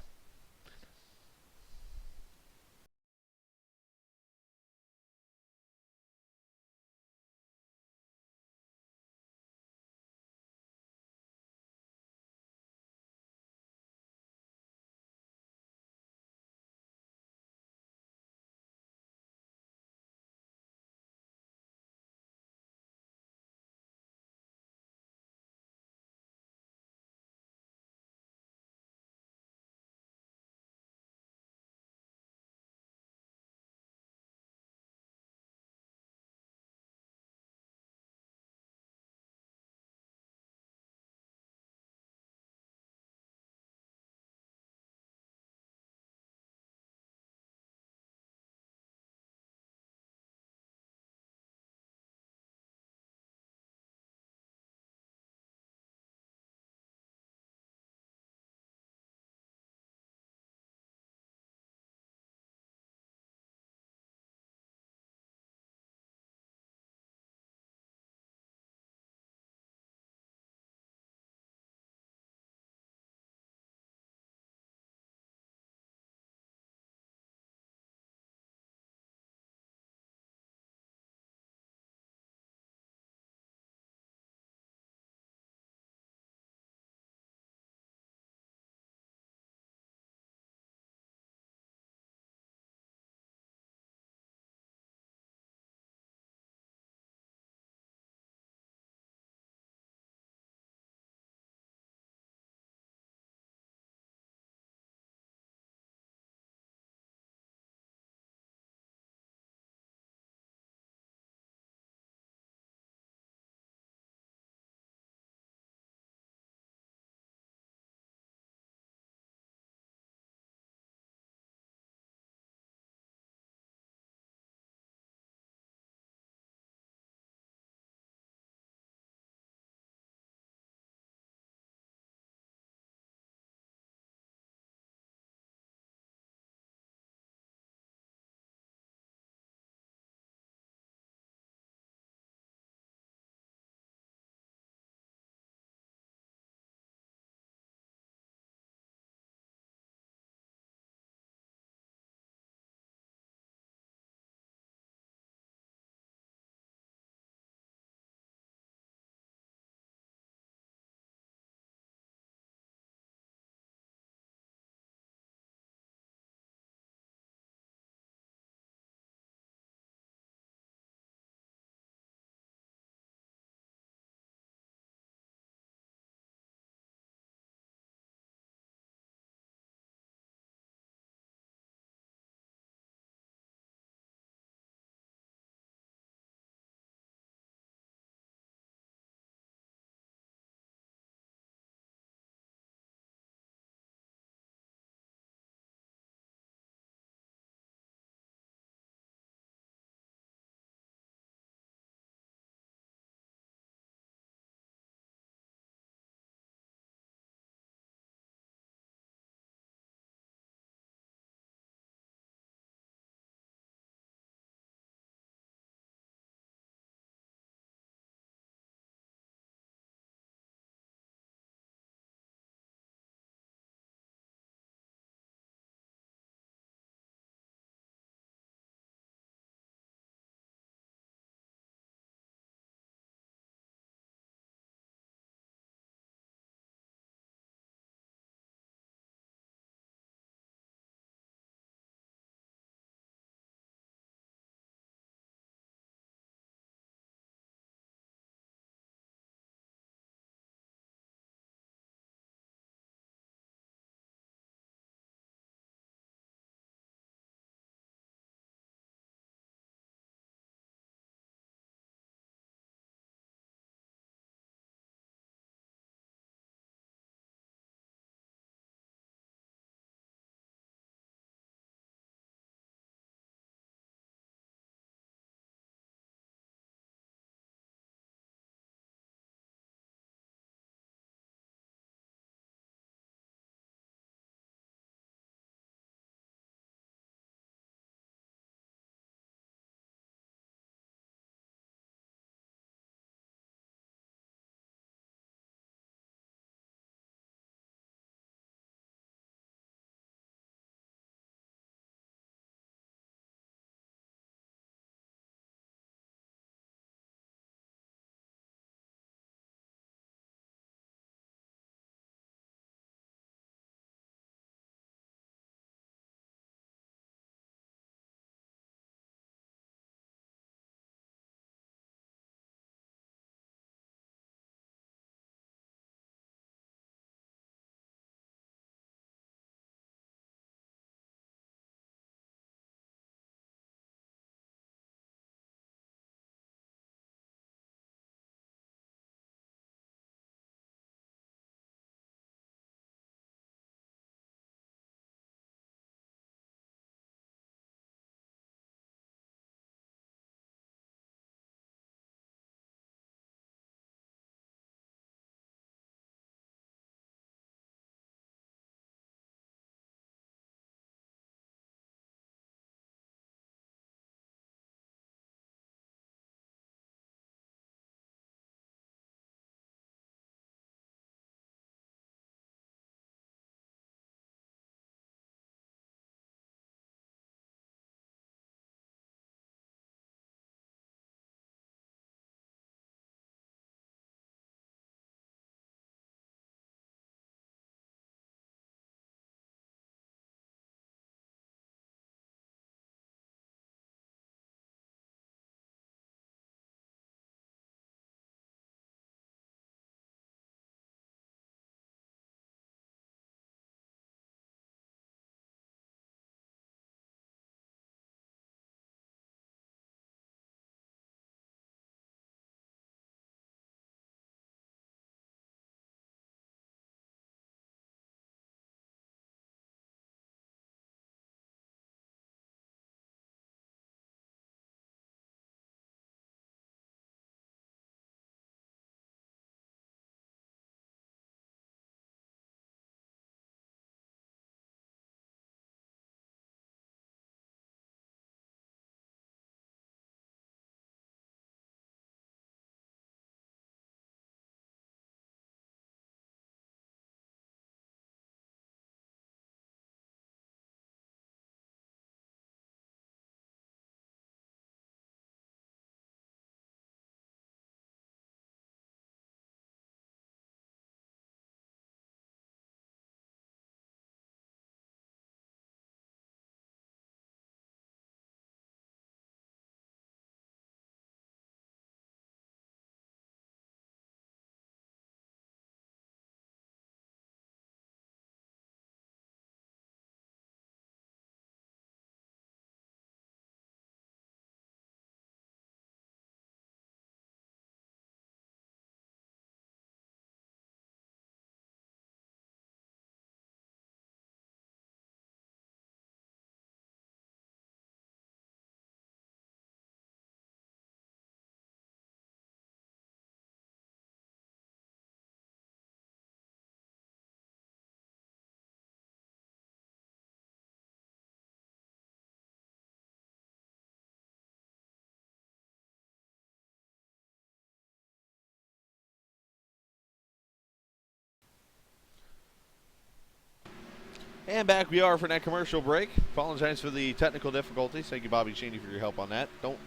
And back we are for that commercial break. Apologize for the technical difficulties. Thank you, Bobby Cheney, for your help on that. Don't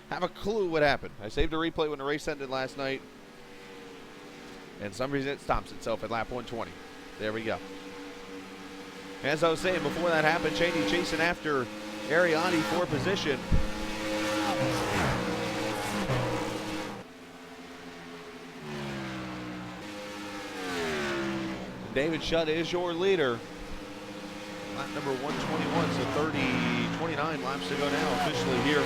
have a clue what happened. I saved a replay when the race ended last night, and for some reason it stops itself at lap 120. There we go. As I was saying, before that happened, Cheney chasing after Ariani for position. David Shutt is your leader. Lap number 121, so 29 laps to go now officially here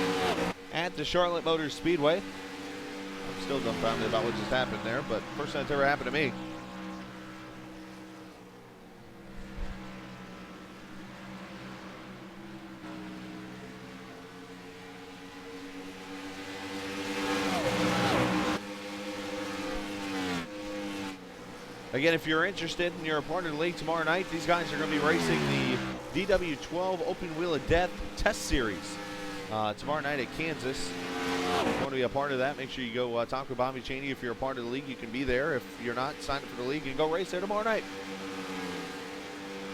at the Charlotte Motor Speedway. I'm still dumbfounded about what just happened there, but first time it's ever happened to me. Again, if you're interested and you're a part of the league tomorrow night, these guys are going to be racing the DW12 Open Wheel of Death Test Series tomorrow night at Kansas. If you want to be a part of that, make sure you go talk with Bobby Cheney. If you're a part of the league, you can be there. If you're not, sign up for the league and go race there tomorrow night.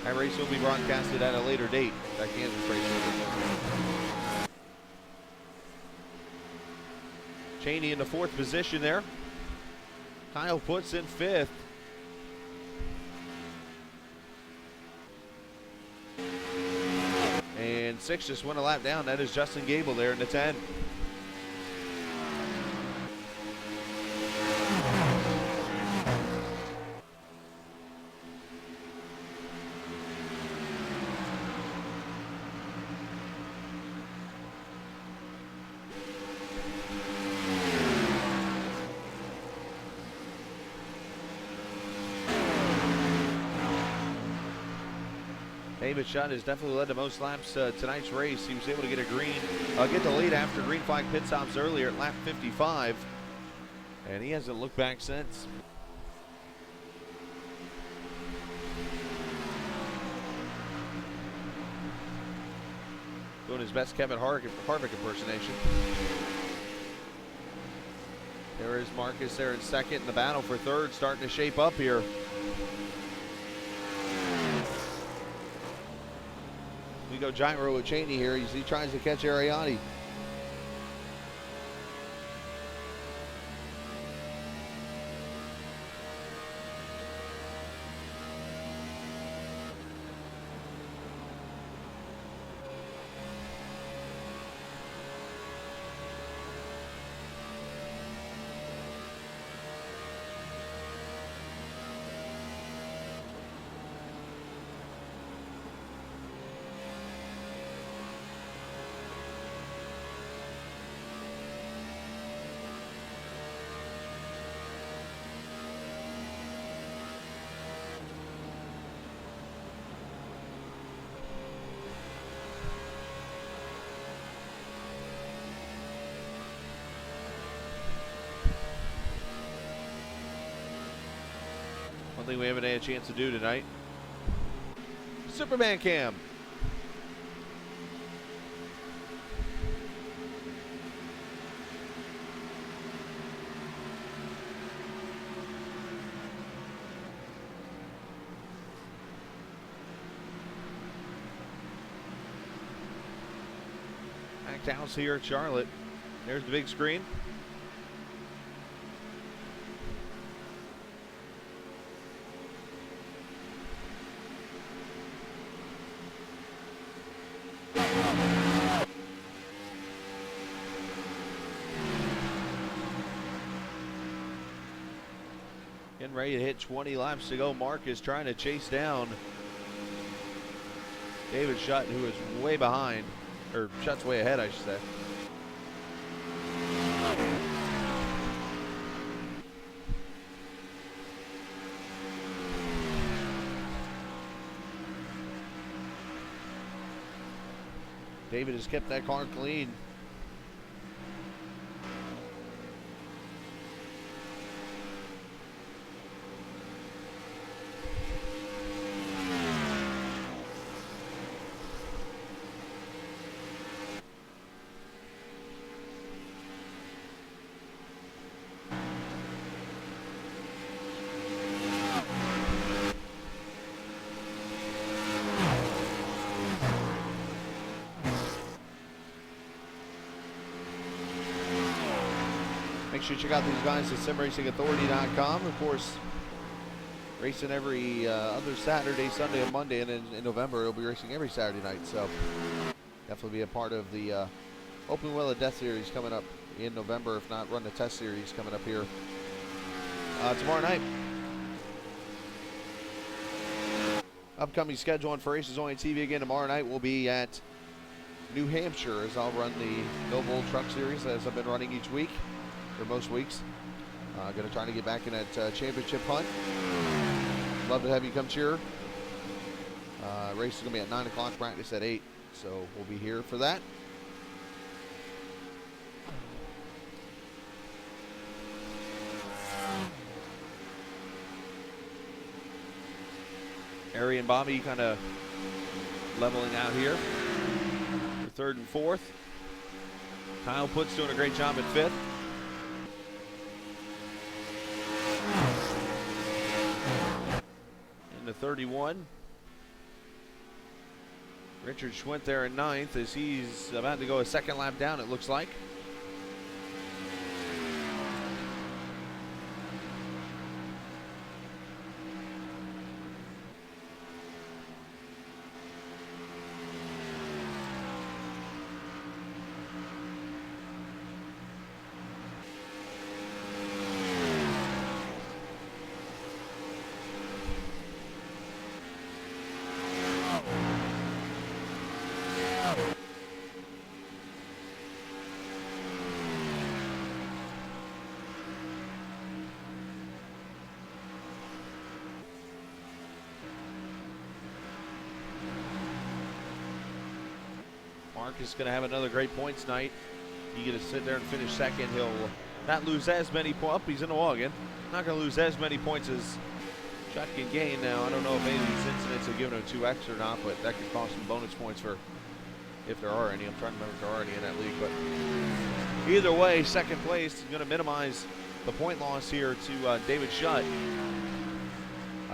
That race will be broadcasted at a later date. That Kansas race will be. Cheney in the 4th position there. Kyle puts in 5th. And 6 just went a lap down. That is Justin Gable there in the 10. David Shutt has definitely led the most laps tonight's race. He was able to get get the lead after green flag pit stops earlier at lap 55, and he hasn't looked back since. Doing his best Kevin Harvick impersonation. There is Marcus there in 2nd, and the battle for 3rd starting to shape up here. We go gyro with Cheney here. He tries to catch Ariani. One thing we haven't had a chance to do tonight. Superman cam. Packed house here at Charlotte. There's the big screen. Getting ready to hit 20 laps to go. Mark is trying to chase down David Shutt, who is way behind, or Shutt's way ahead, I should say. David has kept that car clean. Make sure you check out these guys at simracingauthority.com. Of course, racing every other Saturday, Sunday, and Monday, and in November it'll be racing every Saturday night. So definitely be a part of the Open Wheel of Death Series coming up in November, if not run the test series coming up here tomorrow night. Upcoming schedule on For Races Only TV again tomorrow night will be at New Hampshire, as I'll run the No Bull Truck Series as I've been running each week, or most weeks. Going to try to get back in that championship hunt. Love to have you come cheer. Race is going to be at 9 o'clock, practice at 8, so we'll be here for that. Harry and Bobby kind of leveling out here for third and fourth. Kyle Putt's doing a great job at fifth. In the 31. Richard Schwint there in ninth as he's about to go a second lap down, it looks like. Mark is going to have another great points night. He get to sit there and finish second. He'll not lose as many points. He's in the wall again. Not going to lose as many points as Chuck can gain now. I don't know if any of these incidents have given him 2X or not, but that could cost him bonus points for, if there are any. I'm trying to remember if there are any in that league. But either way, second place is going to minimize the point loss here to David Shutt.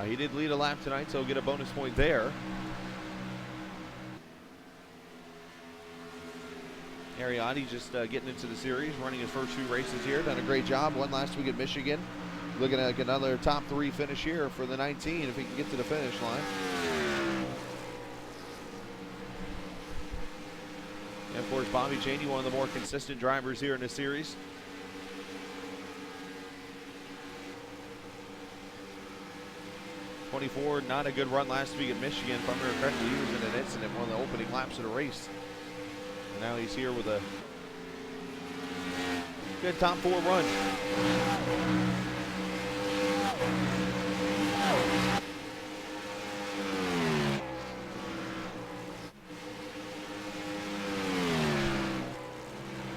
He did lead a lap tonight, so he'll get a bonus point there. Ariati just getting into the series, running his first few races here. Done a great job. Won last week at Michigan. Looking at another top 3 finish here for the 19 if he can get to the finish line. And of course, Bobby Cheney, one of the more consistent drivers here in the series. '24, not a good run last week at Michigan. If I remember correctly, he was in an incident, one of the opening laps of the race. And now he's here with a good top 4 run.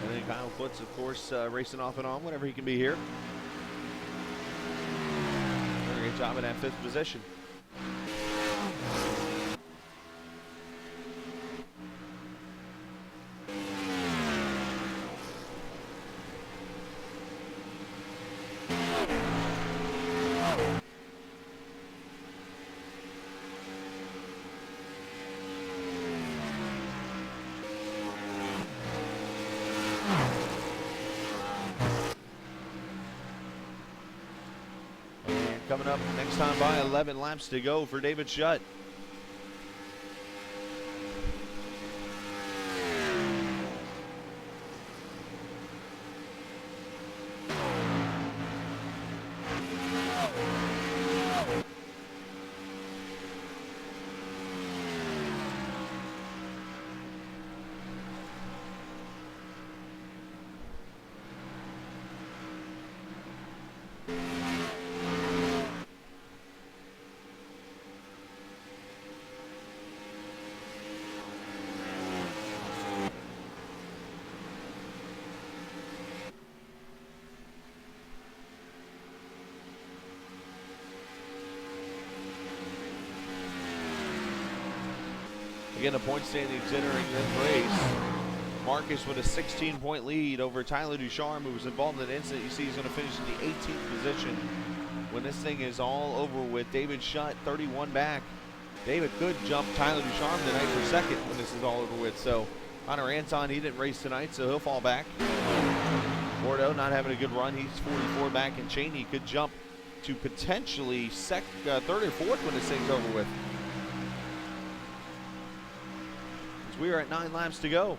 And then Kyle Putt's, of course, racing off and on whenever he can be here. Doing a great job in that 5th position. Coming up next time by, 11 laps to go for David Shutt. Again, the point standings entering this race. Marcus with a 16-point lead over Tyler Ducharme, who was involved in an incident. You see he's going to finish in the 18th position when this thing is all over with. David Shutt, 31 back. David could jump Tyler Ducharme tonight for second when this is all over with. So Hunter Anton, he didn't race tonight, so he'll fall back. Bordeaux not having a good run. He's 44 back, and Cheney could jump to potentially third or fourth when this thing's over with. As we are at 9 laps to go.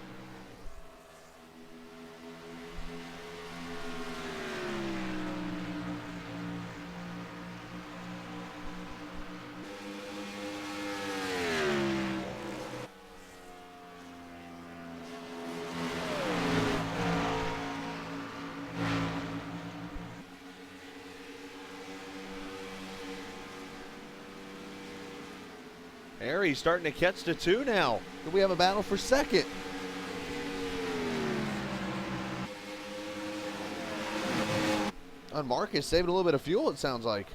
Harry's starting to catch the 2 now. We have a battle for second. On Marcus, saving a little bit of fuel, it sounds like.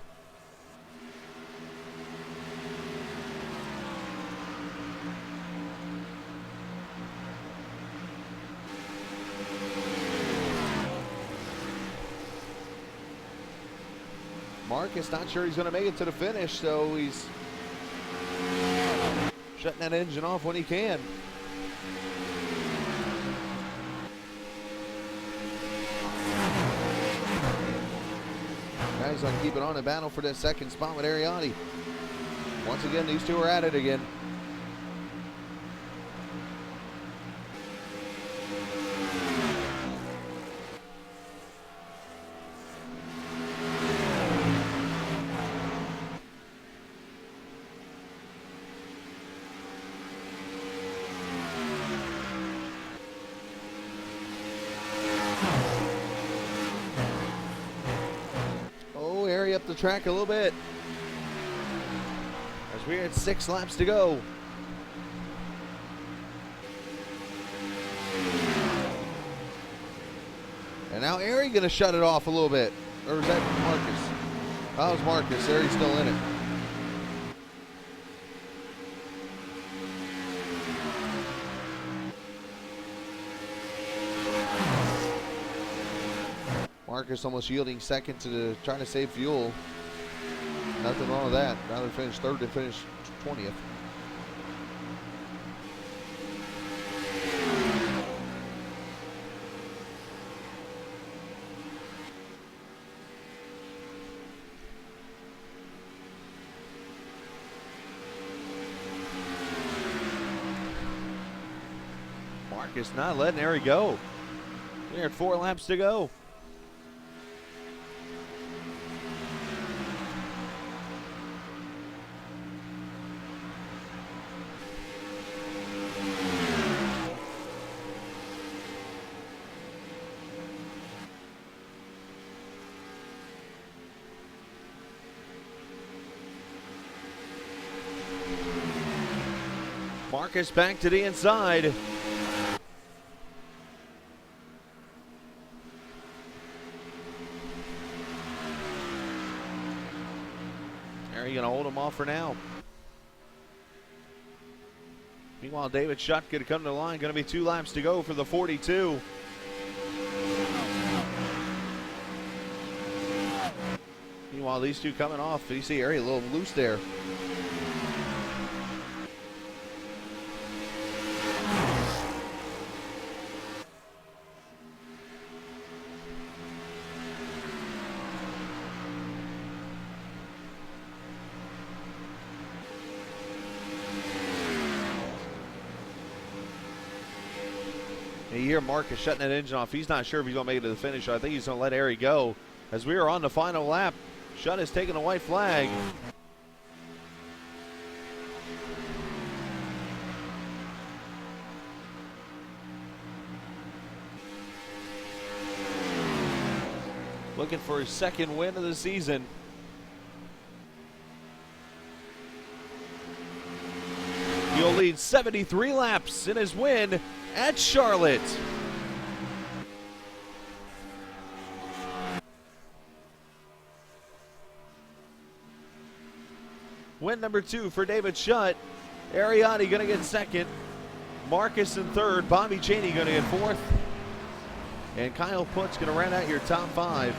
Marcus not sure he's going to make it to the finish, so he's shutting that engine off when he can. Guys going to keep it on the battle for that second spot with Ariati. Once again, these two are at it again. Up the track a little bit as we're at 6 laps to go. And now Ari gonna shut it off a little bit, or is that Marcus? That was Marcus. Ari's still in it. Marcus almost yielding second to trying to save fuel. Nothing wrong with that. Rather finish third than finish 20th. Marcus not letting Ari go. We're at 4 laps to go. Marcus back to the inside. Are you going to hold him off for now? Meanwhile, David Schutt going to come to the line. Going to be 2 laps to go for the 42. Meanwhile, these two coming off. You see Ari a little loose there. You hear Marcus shutting that engine off. He's not sure if he's going to make it to the finish. I think he's going to let Ari go. As we are on the final lap, Schutt is taking a white flag. Looking for his second win of the season. He'll lead 73 laps in his win at Charlotte. Win number 2 for David Schutt. Ariati going to get second. Marcus in third. Bobby Cheney going to get fourth. And Kyle Putt's going to round out your top 5.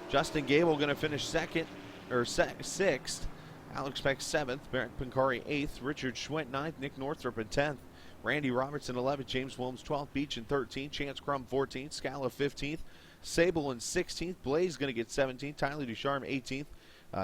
Justin Gable going to finish second or sixth. Alex Peck 7th, Barrett Pincari 8th, Richard Schwint 9th, Nick Northrup in 10th, Randy Robertson 11th, James Williams 12th, Beach in 13th, Chance Crum 14th, Scala 15th, Sable in 16th, Blaze going to get 17th, Tyler Ducharme 18th,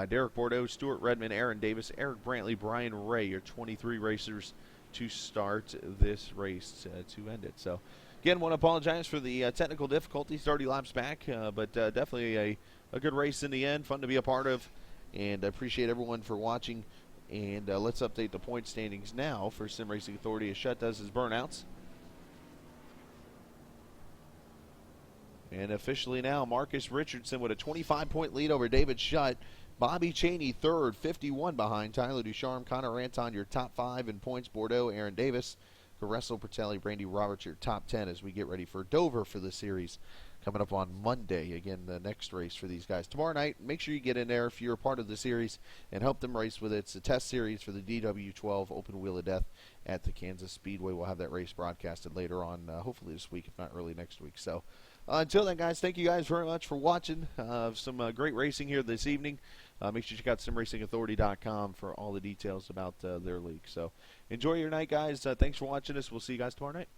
Derek Bordeaux, Stuart Redmond, Aaron Davis, Eric Brantley, Brian Ray, your 23 racers to start this race to end it. So, again, want to apologize for the technical difficulties, 30 laps back, but definitely a good race in the end, fun to be a part of, and I appreciate everyone for watching. And let's update the point standings now for Sim Racing Authority as Shutt does his burnouts. And officially now, Marcus Richardson with a 25-point lead over David Shutt. Bobby Chaney third, 51 behind. Tyler Ducharme, Connor Anton, your top 5 in points. Bordeaux, Aaron Davis, Carresso, Pertelli, Brandy Roberts, your top 10 as we get ready for Dover for the series. Coming up on Monday, again, the next race for these guys. Tomorrow night, make sure you get in there if you're a part of the series and help them race with it. It's a test series for the DW12 Open Wheel of Death at the Kansas Speedway. We'll have that race broadcasted later on, hopefully this week, if not early next week. So until then, guys, thank you guys very much for watching. Some great racing here this evening. Make sure you check out simracingauthority.com for all the details about their league. So enjoy your night, guys. Thanks for watching us. We'll see you guys tomorrow night.